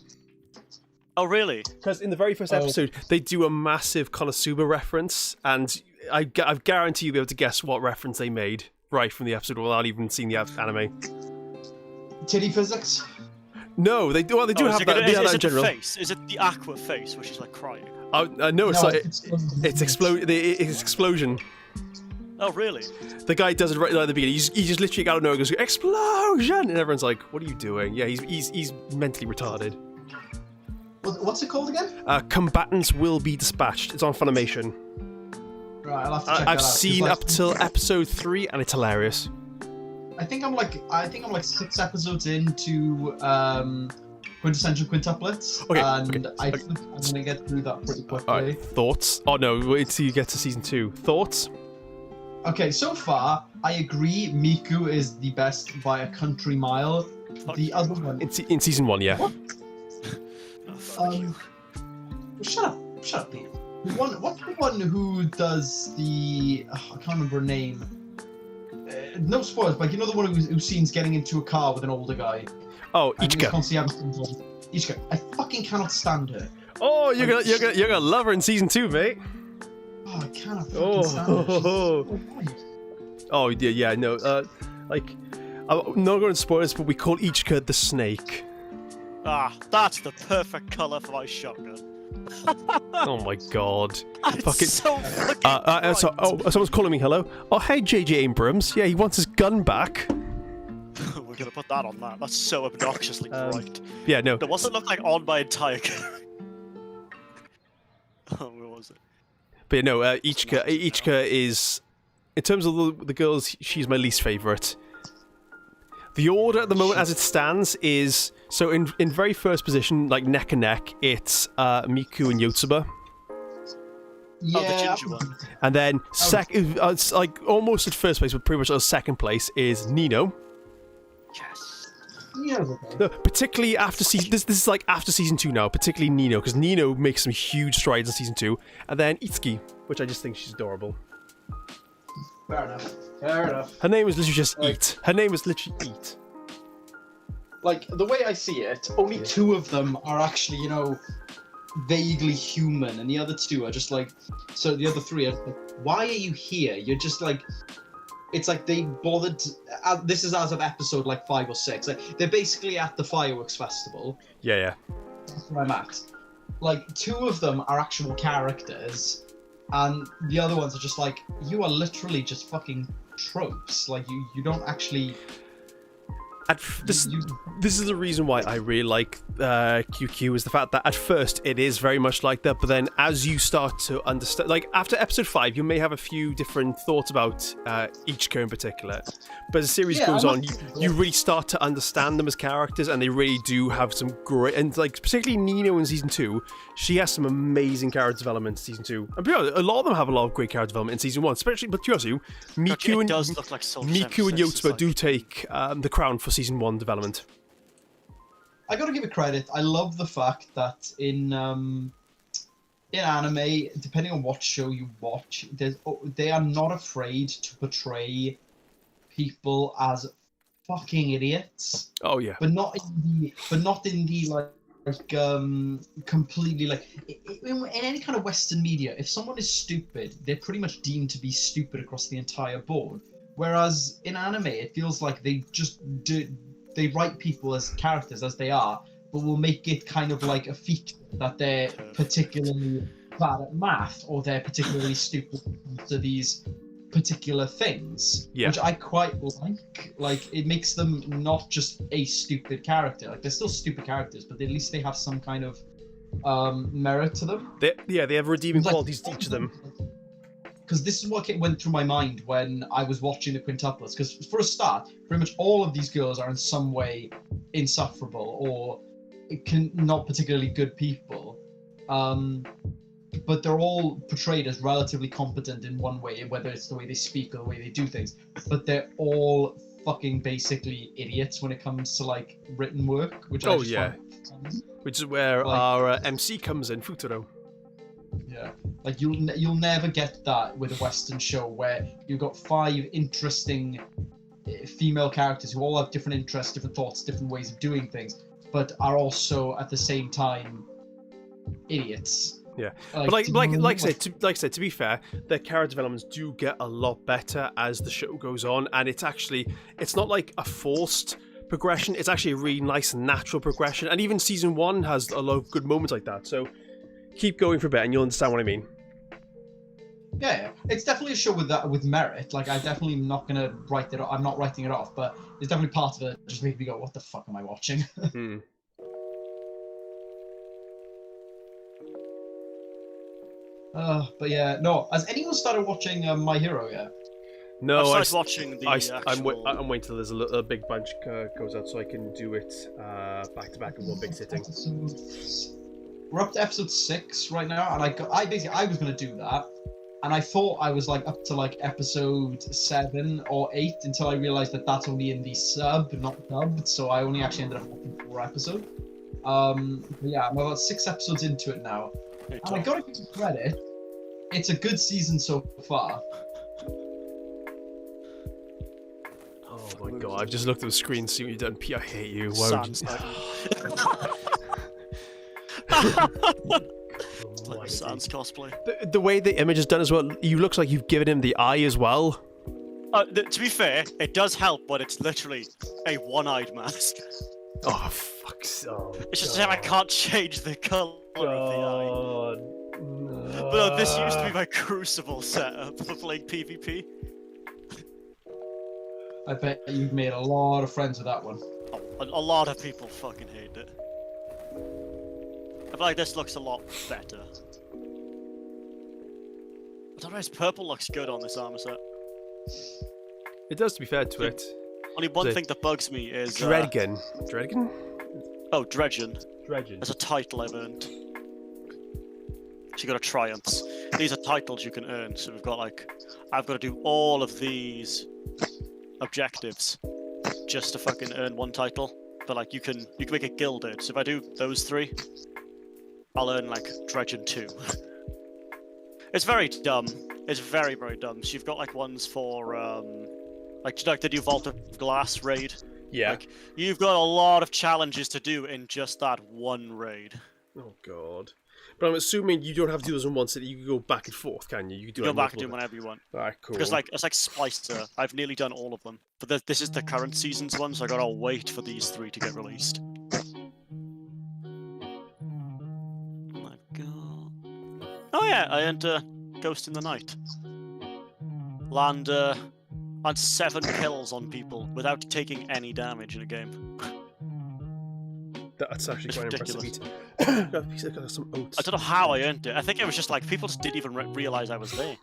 Oh, really? Because in the very first episode, they do a massive Konosuba reference, and I guarantee you'll be able to guess what reference they made right from the episode without even seeing the anime. Titty physics? No, they do. Well, they do have that. They have that in general. The face? Is it the aqua face where she's like crying? No, it's No, like it's explosion. Oh, really? The guy does it right at the beginning. He just literally out of nowhere goes explosion, and everyone's like, "What are you doing?" Yeah, he's mentally retarded. What's it called again? Combatants Will Be Dispatched. It's on Funimation. Right, I'll have to check that out. I've 'cause, seen like, up till episode 3, and it's hilarious. I think I'm like 6 episodes into Quintessential Quintuplets, Okay, and okay, I think I'm gonna get through that pretty quickly. All right, thoughts? Oh no, wait till you get to season 2. Thoughts? Okay, so far I agree. Miku is the best by a country mile. The other one, In season 1, yeah. What? Oh, shut up, Pete. What's the one who does the? I can't remember her name. No spoilers, but you know the one who's seen getting into a car with an older guy. Oh, And he's Ichika. constantly having things on. Ichika, I fucking cannot stand her. Oh, you're gonna love her in season 2, mate. Oh, I cannot fucking stand her. She's so annoying. Oh yeah, no. Like, I'm not going to spoil this, but we call Ichika the Snake. Ah, that's the perfect color for my shotgun. Oh my god. It's Fucking. so fucking bright. Someone's calling me. Hello. Oh, hey, J.J. Abrams. Yeah, he wants his gun back. We're gonna put that on that. That's so obnoxiously bright. Yeah, no. What's it look like on my entire character? Oh, where was it? But no, Ichika is, in terms of the girls, she's my least favourite. The order at the moment, as it stands, is so in very first position, like neck and neck, it's Miku and Yotsuba, Yeah. Oh, the ginger one. and then second, it's like almost at first place, but pretty much at second place is Nino. Yes. Yeah, okay. No, particularly after season, this is like after season 2 now, particularly Nino, because Nino makes some huge strides in season 2, and then Itsuki, which I just think she's adorable. Fair enough. Fair enough. Her name was literally just Eat. Her name was literally Eat. Like, the way I see it, only 2 of them are actually, you know, vaguely human, and the other 2 are just like, so the other 3 are like, why are you here? You're just like, it's like they bothered, this is as of episode like 5 or 6, like, they're basically at the fireworks festival. Yeah. That's where I'm at. Like, 2 of them are actual characters, and the other ones are just like, you are literally just fucking tropes. Like, you don't actually... This is the reason why I really like QQ, is the fact that at first it is very much like that, but then as you start to understand, like after episode 5, you may have a few different thoughts about Ichika in particular, but as the series goes on, you really start to understand them as characters, and they really do have some great, and like particularly Nino in season 2, she has some amazing character development in season 2. And a lot of them have a lot of great character development in season 1, especially, but to be honest with you, Miku and Yotsuba do take the crown for season 1 development. I gotta give it credit. I love the fact that in anime, depending on what show you watch, they are not afraid to portray people as fucking idiots. Oh yeah. But not in the like like completely like in any kind of Western media, if someone is stupid, they're pretty much deemed to be stupid across the entire board. Whereas in anime, it feels like they just they write people as characters as they are, but will make it kind of like a feature that they're particularly bad at math or they're particularly stupid to these particular things, which I quite like. Like, it makes them not just a stupid character. Like, they're still stupid characters, but at least they have some kind of merit to them. They have redeeming qualities to each of them. Because this is what went through my mind when I was watching the quintuplets. Because for a start, pretty much all of these girls are in some way insufferable or not particularly good people. But they're all portrayed as relatively competent in one way, whether it's the way they speak or the way they do things. But they're all fucking basically idiots when it comes to like written work, which I just find funny. Which is where our MC comes in, Futuro. Yeah, like you'll never get that with a Western show where you've got 5 interesting female characters who all have different interests, different thoughts, different ways of doing things, but are also at the same time idiots. Yeah, but like I said, to be fair, their character developments do get a lot better as the show goes on, and it's not like a forced progression. It's actually a really nice, natural progression, and even season 1 has a lot of good moments like that. So keep going for a bit, and you'll understand what I mean. Yeah, it's definitely a show with merit. Like, I definitely am not gonna write it. I'm not writing it off, but there's definitely part of it that just makes me go, "What the fuck am I watching?" But yeah, no. Has anyone started watching My Hero yet? No, I started watching the I'm waiting till there's a big bunch goes out so I can do it back to back in one big sitting. We're up to episode 6 right now, and I was gonna do that, and I thought I was like up to like episode 7 or 8 until I realized that that's only in the sub, not dubbed. So I only actually ended up watching 4 episodes. But yeah, I'm about 6 episodes into it now. And I gotta give you credit, it's a good season so far. Oh my god, I've just looked at the screen and seen what you've done. P, I hate you. Why would you... Like Sans cosplay. The way the image is done as well, you looks like you've given him the eye as well. To be fair, it does help, but it's literally a one-eyed mask. Oh, fuck's sake. It's just that I can't change the colour of the eye. No. But no, this used to be my Crucible setup for playing PvP. I bet you've made a lot of friends with that one. Oh, a lot of people fucking hate it. I feel like this looks a lot better. I don't know, his purple looks good on this armor set. It does, to be fair to it. Only one thing that bugs me is... Dredgen. Dredgen? Oh, Dredgen. Dredgen. There's a title I've earned. So you got a Triumphs. These are titles you can earn. So we've got like... I've got to do all of these objectives just to fucking earn one title. But like you can make it gilded. So if I do those 3, I'll earn like Dredgen 2. It's very dumb. It's very, very dumb. So you've got like ones for like the new Vault of Glass raid. Yeah. Like, you've got a lot of challenges to do in just that one raid. Oh god. But I'm assuming you don't have to do those in one city. You can go back and forth, can you? You can do go back and do them whenever you want. Alright, cool. Because like it's like Splicer. I've nearly done all of them. But this is the current season's one, so I gotta wait for these 3 to get released. Oh my god. Oh yeah, I enter Ghost in the Night. Land 7 kills on people without taking any damage in a game. That's actually quite ridiculous. impressive. Got some oats. I don't know how I earned it. I think it was just like people just didn't even realize I was there.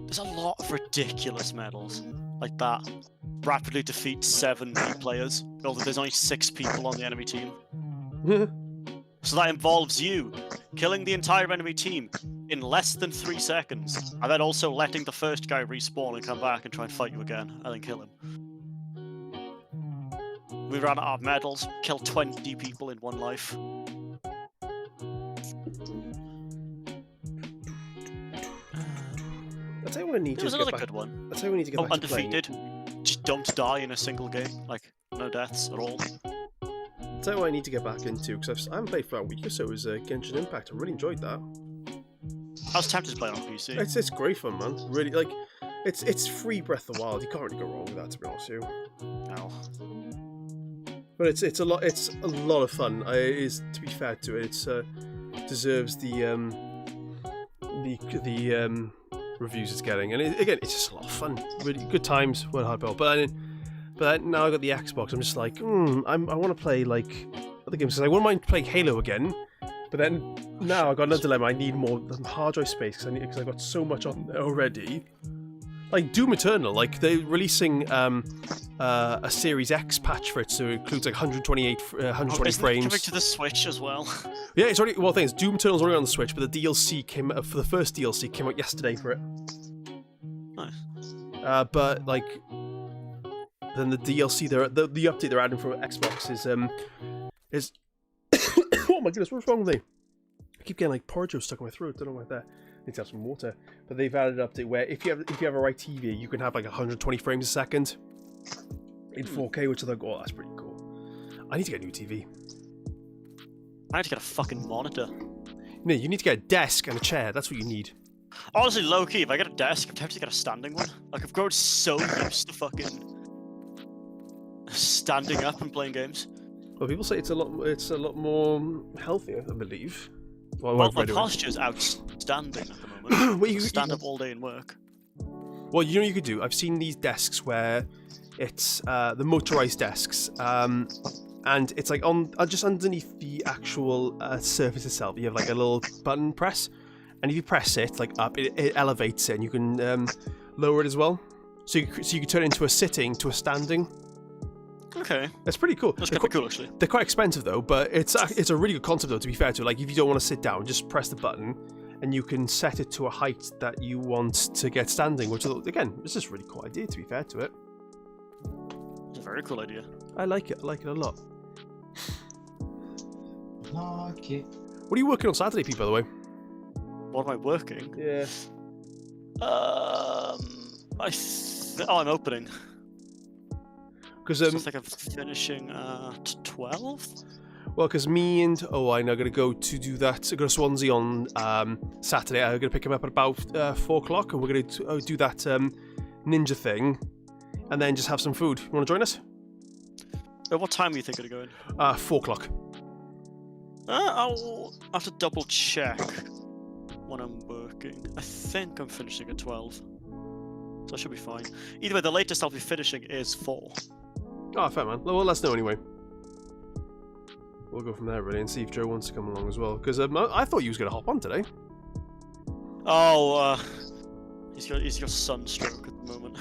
There's a lot of ridiculous medals like that. Rapidly defeat 7 players, although there's only 6 people on the enemy team. So that involves you killing the entire enemy team in less than 3 seconds, and then also letting the first guy respawn and come back and try and fight you again, and then kill him. We ran out of medals, killed 20 people in one life. That's how I need to There was get another back. good one. That's how we need to get back Undefeated. to playing. Just don't die in a single game. Like, no deaths at all. tell you what I need to get back into, because I haven't played for a week or so, is Genshin Impact. I really enjoyed that. I was tempted to play it on PC. It's great fun, man. Really, like, it's free Breath of the Wild. You can't really go wrong with that, to be honest with you. No. But it's a lot of fun. It is, to be fair to it, it's deserves the reviews it's getting, and again, it's just a lot of fun. Really good times. Well, hard ball. But now I got the Xbox. I'm just like, I want to play like other games because I wouldn't mind playing Halo again. But then now I got another dilemma. I need more hard drive space because I got so much on there already. Like Doom Eternal, like they're releasing a Series X patch for it, so it includes like 120 frames. Coming to the Switch as well. Yeah, it's already. Well, the thing is, Doom Eternal's already on the Switch, but the DLC came for the first DLC came out yesterday for it. Nice. But like, then the DLC, the update they're adding for Xbox is oh my goodness, what's wrong with me? I keep getting like porridge stuck in my throat. Don't know why that. Need to have some water. But they've added an update where if you have a right TV, you can have like 120 frames a second in 4K, which I thought, oh, that's pretty cool. I need to get a new TV. I need to get a fucking monitor. No, you need to get a desk and a chair. That's what you need. Honestly, low key, if I get a desk, I'm tempted to get a standing one. Like I've grown so used to fucking standing up and playing games. Well, people say it's a lot more healthier, I believe. Well, my posture's outstanding at the moment. Well, you stand up all day and work. Well, you know what you could do? I've seen these desks where it's the motorized desks, and it's like on just underneath the actual surface itself. You have like a little button press, and if you press it like up, it elevates it, and you can lower it as well. So you can turn it into a sitting to a standing. Okay. That's pretty cool. That's quite cool, actually. They're quite expensive though, but it's a really good concept though. To be fair to it, like if you don't want to sit down, just press the button, and you can set it to a height that you want to get standing. Which again, it's just a really cool idea. To be fair to it, it's a very cool idea. I like it. I like it a lot. Okay. What are you working on Saturday, Pete? By the way. What am I working? Yeah. I'm opening. Because I think I'm finishing at 12. Well, because me and Owen are going to go to do that. Go to Swansea on Saturday. I'm going to pick him up at about 4 o'clock, and we're going to do that ninja thing, and then just have some food. You want to join us? What time are you thinking of going? 4 o'clock. I'll have to double check when I'm working. I think I'm finishing at 12, so I should be fine. Either way, the latest I'll be finishing is 4. Oh, fair man. Well, let us know anyway. We'll go from there really and see if Joe wants to come along as well. Because I thought you was going to hop on today. Oh, he's got sunstroke at the moment.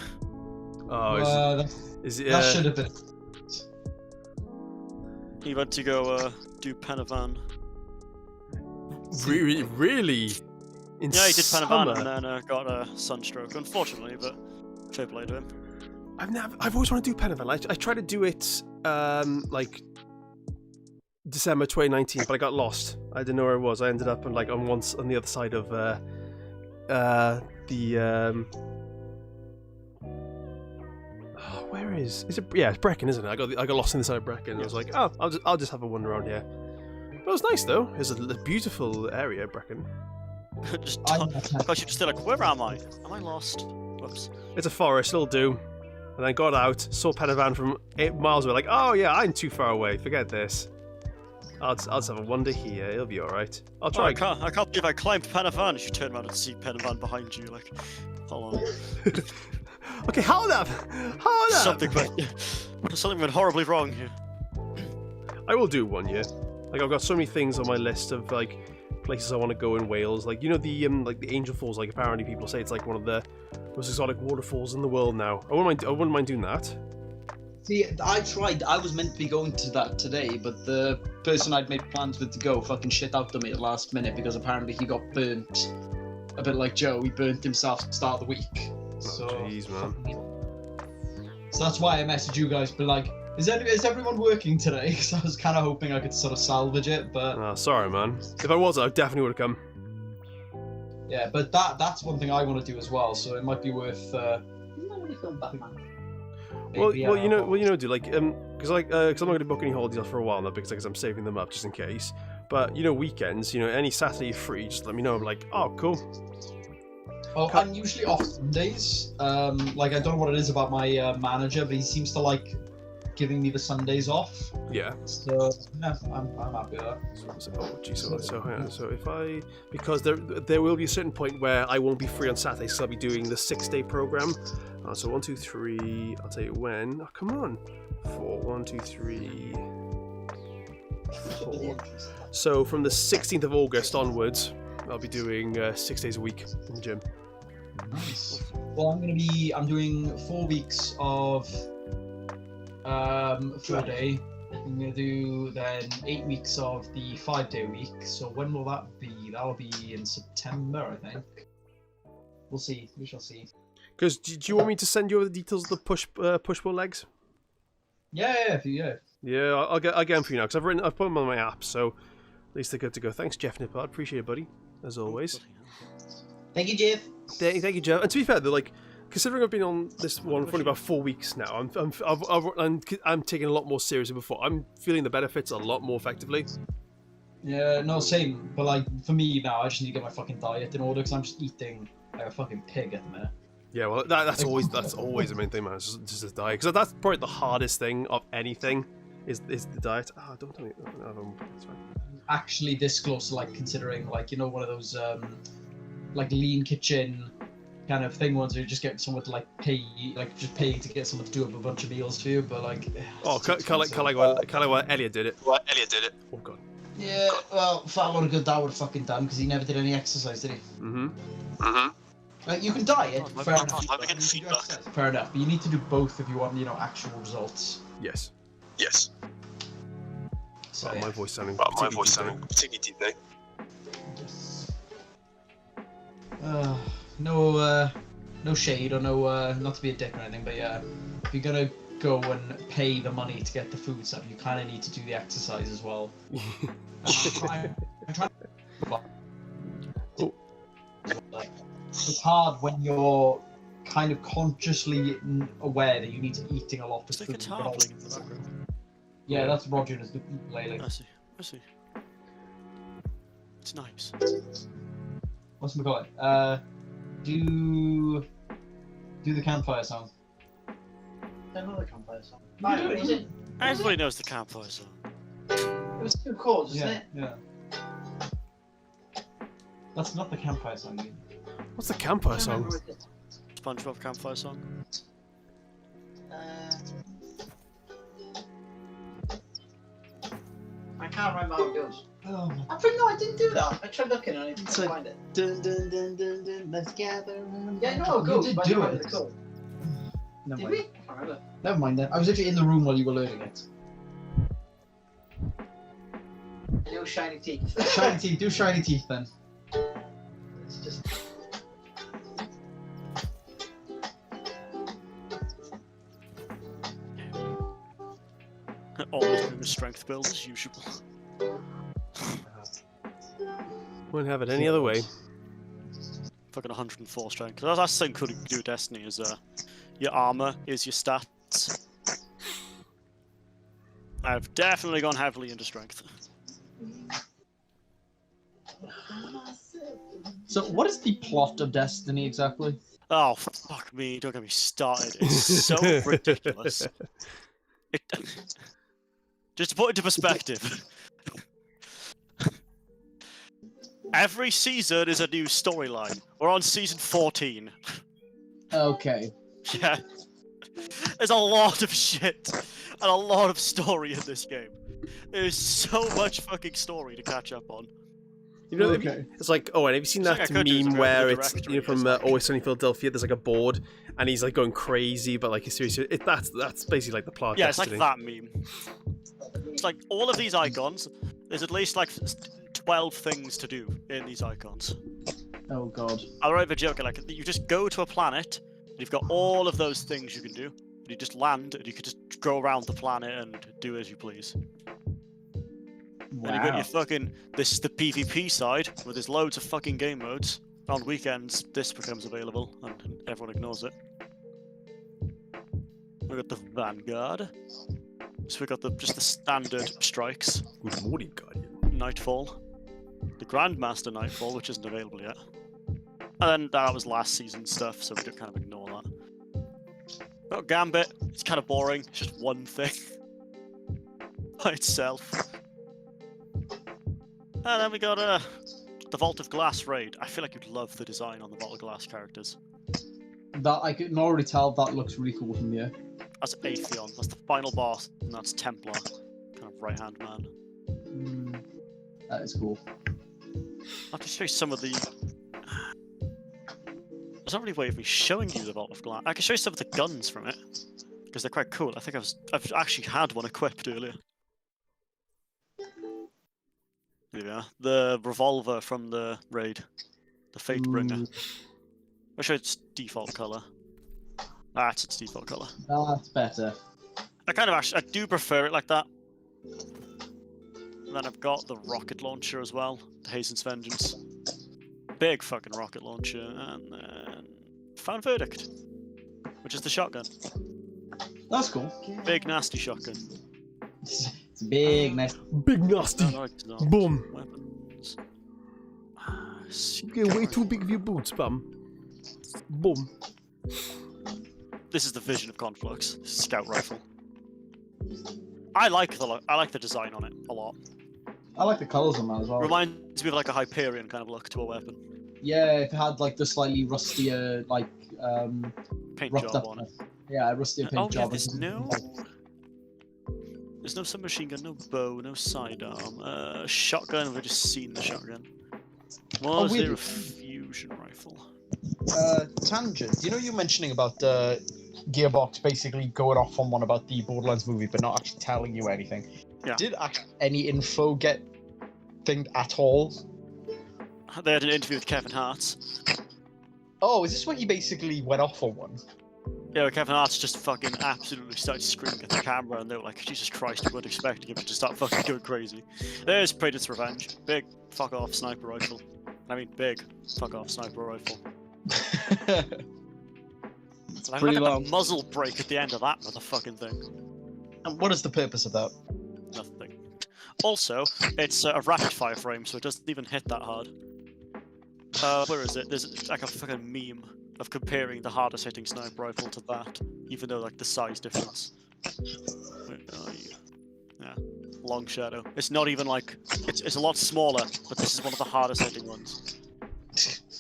Oh, is it? That should have been. He went to go do Penavan. Really? In Yeah, he did summer? Penavan and then got a sunstroke, unfortunately, but fair play to him. I've always wanted to do Penavan. I tried to do it like December 2019, but I got lost. I didn't know where it was. I ended up on the other side of where is it? Yeah, it's Brecon, isn't it? I got lost in the side of Brecon. And I was like, oh, I'll just have a wander around here. But it was nice though. It's a beautiful area, Brecon. I should just like, where am I? Am I lost? Whoops. It's a forest, it'll do. And then got out, saw Penavan from 8 miles away, like, oh yeah, I'm too far away, forget this. I'll just have a wander here, it'll be alright. I'll try. I can't believe I climbed Penavan. You should turn around and see Penavan behind you, like, hold on. Okay, hold up! Something went horribly wrong here. I will do one, yeah. Like, I've got so many things on my list of, like, places I want to go in Wales. Like, you know, the Angel Falls, like, apparently people say it's, like, one of the most exotic waterfalls in the world now. I wouldn't mind doing that. See, I tried. I was meant to be going to that today, but the person I'd made plans with to go fucking shit out to me at the last minute because apparently he got burnt. A bit like Joe, he burnt himself at the start of the week. Oh, jeez, man. So that's why I messaged you guys, but like, is everyone working today? Because I was kind of hoping I could sort of salvage it, but... Oh, sorry, man. If I was, I definitely would have come. Yeah, but that's one thing I want to do as well, so it might be worth... Well, Maybe you know, dude, like, because I'm not going to book any holidays off for a while now because I'm saving them up just in case. But you know, weekends, you know, any Saturday you're free, just let me know. I'm like, oh, cool. Oh, I'm usually off Sundays. Like I don't know what it is about my manager, but he seems to like giving me the Sundays off. Yeah. So yeah, I'm happy with that. Oh, geez, so hang on. So if because there will be a certain point where I won't be free on Saturdays, so I'll be doing the 6-day program. So 1, 2, 3. I'll tell you when. Oh, come on. 4. 1, 2, 3. 4. So from the 16th of August onwards, I'll be doing 6 days a week in the gym. Nice. Well, I'm doing 4 weeks of 4-day. I'm gonna do then 8 weeks of the 5-day week. So when will that be? That'll be in September, I think. We'll see. We shall see. Because do you want me to send you over the details of the push-pull legs? Yeah. Yeah, I'll get them for you now because I've put them on my app, so at least they're good to go. Thanks, Jeff Nippard. Appreciate it, buddy. As always. Thank you, Jeff. Thank you, Jeff. And to be fair, they're like, considering I've been on this one for only about 4 weeks now, I'm taking it a lot more seriously before. I'm feeling the benefits a lot more effectively. Yeah, no, same. But like for me now, I just need to get my fucking diet in order because I'm just eating like a fucking pig at the minute. Yeah, well, that's always the main thing, man. It's just the diet, because that's probably the hardest thing of anything is the diet. Don't tell me. No, that's fine. Actually, this close to like considering like one of those like lean kitchen kind of thing ones where you just get someone to like pay to get someone to do up a bunch of meals for you, but like. Oh, kind of what Elliot did it. Oh god. Yeah, well, fat lot of good that would have fucking done because he never did any exercise, did he? You can diet. Fair enough. Fair enough, but you need to do both if you want, actual results. Yes. So, my voice sounding particularly deep there. No shade or no, not to be a dick or anything, but yeah, if you're gonna go and pay the money to get the food stuff, you kind of need to do the exercise as well. I'm trying. It's hard when you're kind of consciously aware that you need to be eating a lot of food. Yeah, that's Roger and his ukulele. I see. It's nice. What's we call it? Do the campfire song. I know the campfire song. No, is it? Everybody knows the campfire song. It was 2 chords, isn't it? Yeah. That's not the campfire song. Either. What's the campfire song? SpongeBob campfire song. I can't remember how it goes. Oh. I think no, I didn't do that. I tried looking and I didn't like, find it. Dun dun dun dun dun. Let's gather. Yeah, I know it goes. You did but I do don't remember it. the chord. Never Did mind. we? I can't remember. Never mind then. I was actually in the room while you were learning it. I do shiny teeth. Shiny teeth. Do shiny teeth then. It's just. Always doing a strength build as usual. Won't have it any other way. Fucking 104 strength. That's the thing cool to do with Destiny is your armor is your stats. I've definitely gone heavily into strength. So, what is the plot of Destiny exactly? Oh fuck me! Don't get me started. It's so ridiculous. Just to put it into perspective. Every season is a new storyline. We're on season 14. Okay. Yeah. There's a lot of shit and a lot of story in this game. There's so much fucking story to catch up on. You know, Okay. it's like, and have you seen that Something I could do is meme go where to the it's directory from or something. Always Sunny in Philadelphia? There's like a board, and he's like going crazy, but like seriously, that's basically like the plot. of Yeah, it's like Destiny. that meme. It's like all of these icons. There's at least like 12 things to do in these icons. Oh god. I'll write a joke like you just go to a planet, and you've got all of those things you can do. And you just land, and you can just go around the planet and do as you please. Wow. And you got your fucking this is the PvP side where there's loads of fucking game modes. On weekends, this becomes available, and everyone ignores it. We got the Vanguard. So we got just the standard strikes. Good morning, Guardian. Nightfall. The Grandmaster Nightfall, which isn't available yet. And then that was last season stuff, so we could kind of ignore that. Got Gambit. It's kind of boring. It's just one thing by itself. And then we got the Vault of Glass raid. I feel like you'd love the design on the Vault of Glass characters. That I can already tell that looks really cool from here. That's Atheon. That's the final boss, and that's Templar, kind of right-hand man. That is cool. I'll have to show you some of the... There's not really a way of me showing you the Vault of Glass. I can show you some of the guns from it, because they're quite cool. I think I've actually had one equipped earlier. Here we are. The revolver from the raid. The Fatebringer. I'll show you its default colour. That's its default colour. That's better. I do prefer it like that. And then I've got the rocket launcher as well, the Hazen's Vengeance. Big fucking rocket launcher, and then Found Verdict, which is the shotgun. That's cool. Big nasty shotgun. It's big, nice. Big nasty. Boom. Weapons. Okay, way too big for your boots, Pam. Boom. This is the Vision of Conflux. Scout rifle. I like the design on it a lot. I like the colours on that as well. Reminds me of like a Hyperion kind of look to a weapon. Yeah, if it had like the slightly rustier, like Paint roughed job up. on it. Yeah, rustier paint Oh yeah, job. there's no submachine gun, no bow, no sidearm. Shotgun, we've just seen the shotgun. Was there a fusion rifle? Tangent. You know, you mentioning about Gearbox basically going off on one about the Borderlands movie, but not actually telling you anything. Yeah. Did any info get thinged at all? They had an interview with Kevin Hart. Oh, is this where he basically went off on one? Yeah, where Kevin Hart's just fucking absolutely started screaming at the camera, and they were like, Jesus Christ, you weren't expecting him to just start fucking going crazy. There's Predator's Revenge. Big fuck off sniper rifle. I mean, big fuck off sniper rifle. It's Like, pretty look at long. the muzzle break at the end of that motherfucking thing. And what is the purpose of that? Nothing. Also, it's a rapid fire frame, so it doesn't even hit that hard. Where is it? There's like a fucking meme of comparing the hardest hitting sniper rifle to that, even though like the size difference. Where are you? Yeah, Long Shadow. It's not even like it's a lot smaller, but this is one of the hardest hitting ones. It's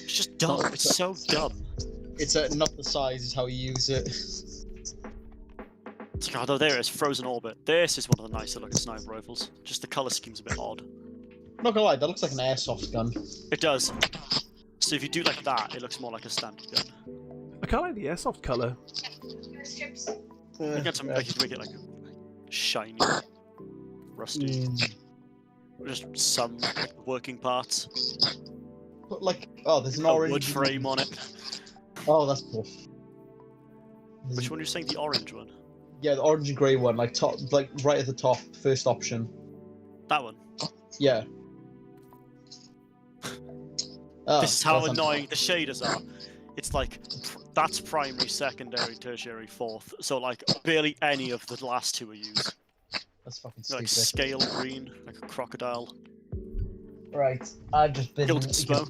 just dumb. It's so dumb. It's not the size, is how you use it. It's like, oh, there it is, Frozen Orbit. This is one of the nicer looking sniper rifles. Just the colour scheme's a bit odd. Not gonna lie, that looks like an airsoft gun. It does. So if you do like that, it looks more like a standard gun. I kind of like the airsoft colour. You get some, like, you can make it like shiny, rusty. Just some like, working parts. But like, oh, there's an A orange wood frame on it. Oh, that's cool. Which one are you saying? The orange one? Yeah, the orange and grey one, like top, like right at the top, first option. That one. Yeah. Oh, This is how that's annoying the shaders are. It's like, that's primary, secondary, tertiary, fourth. So like, barely any of the last two are used. That's fucking Like stupid. scale green, like a crocodile. Right, I've just been... Gilded Smoke.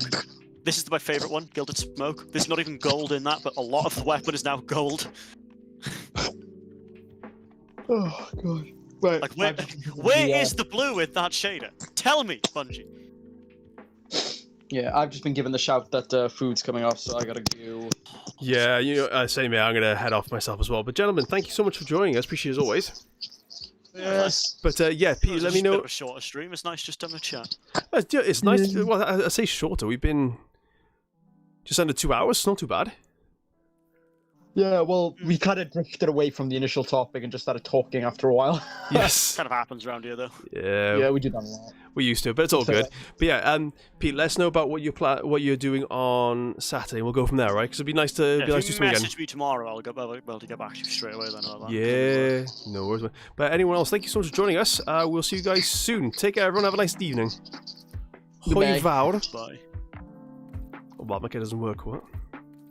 This is my favourite one, Gilded Smoke. There's not even gold in that, but a lot of the weapon is now gold. Oh, God. Right, Like, where is the blue in that shader? Tell me, Bungie. Yeah, I've just been given the shout that food's coming off, so I gotta go. Yeah, you know, same here. I'm going to head off myself as well. But gentlemen, thank you so much for joining us. Appreciate it as always. Yes. But yeah, Pete, let me A bit know. of a shorter stream. It's nice just having a chat. It's nice. Well, I say shorter. We've been just under 2 hours. Not too bad. Yeah, well, we kind of drifted away from the initial topic and just started talking after a while. Yes. Kind of happens around here, though. Yeah. We do that a lot. We used to, but it's all good. But yeah, Pete, let us know about what you're doing on Saturday, and we'll go from there, right? Because it'd be nice to Yeah, do if you something again. message me tomorrow, I'll be able to get back to you straight away then. About that. Yeah, no worries. But anyone else, thank you so much for joining us. We'll see you guys soon. Take care, everyone. Have a nice evening. Goodbye. Hoi var. Bye. Oh, well, my kid doesn't work. What?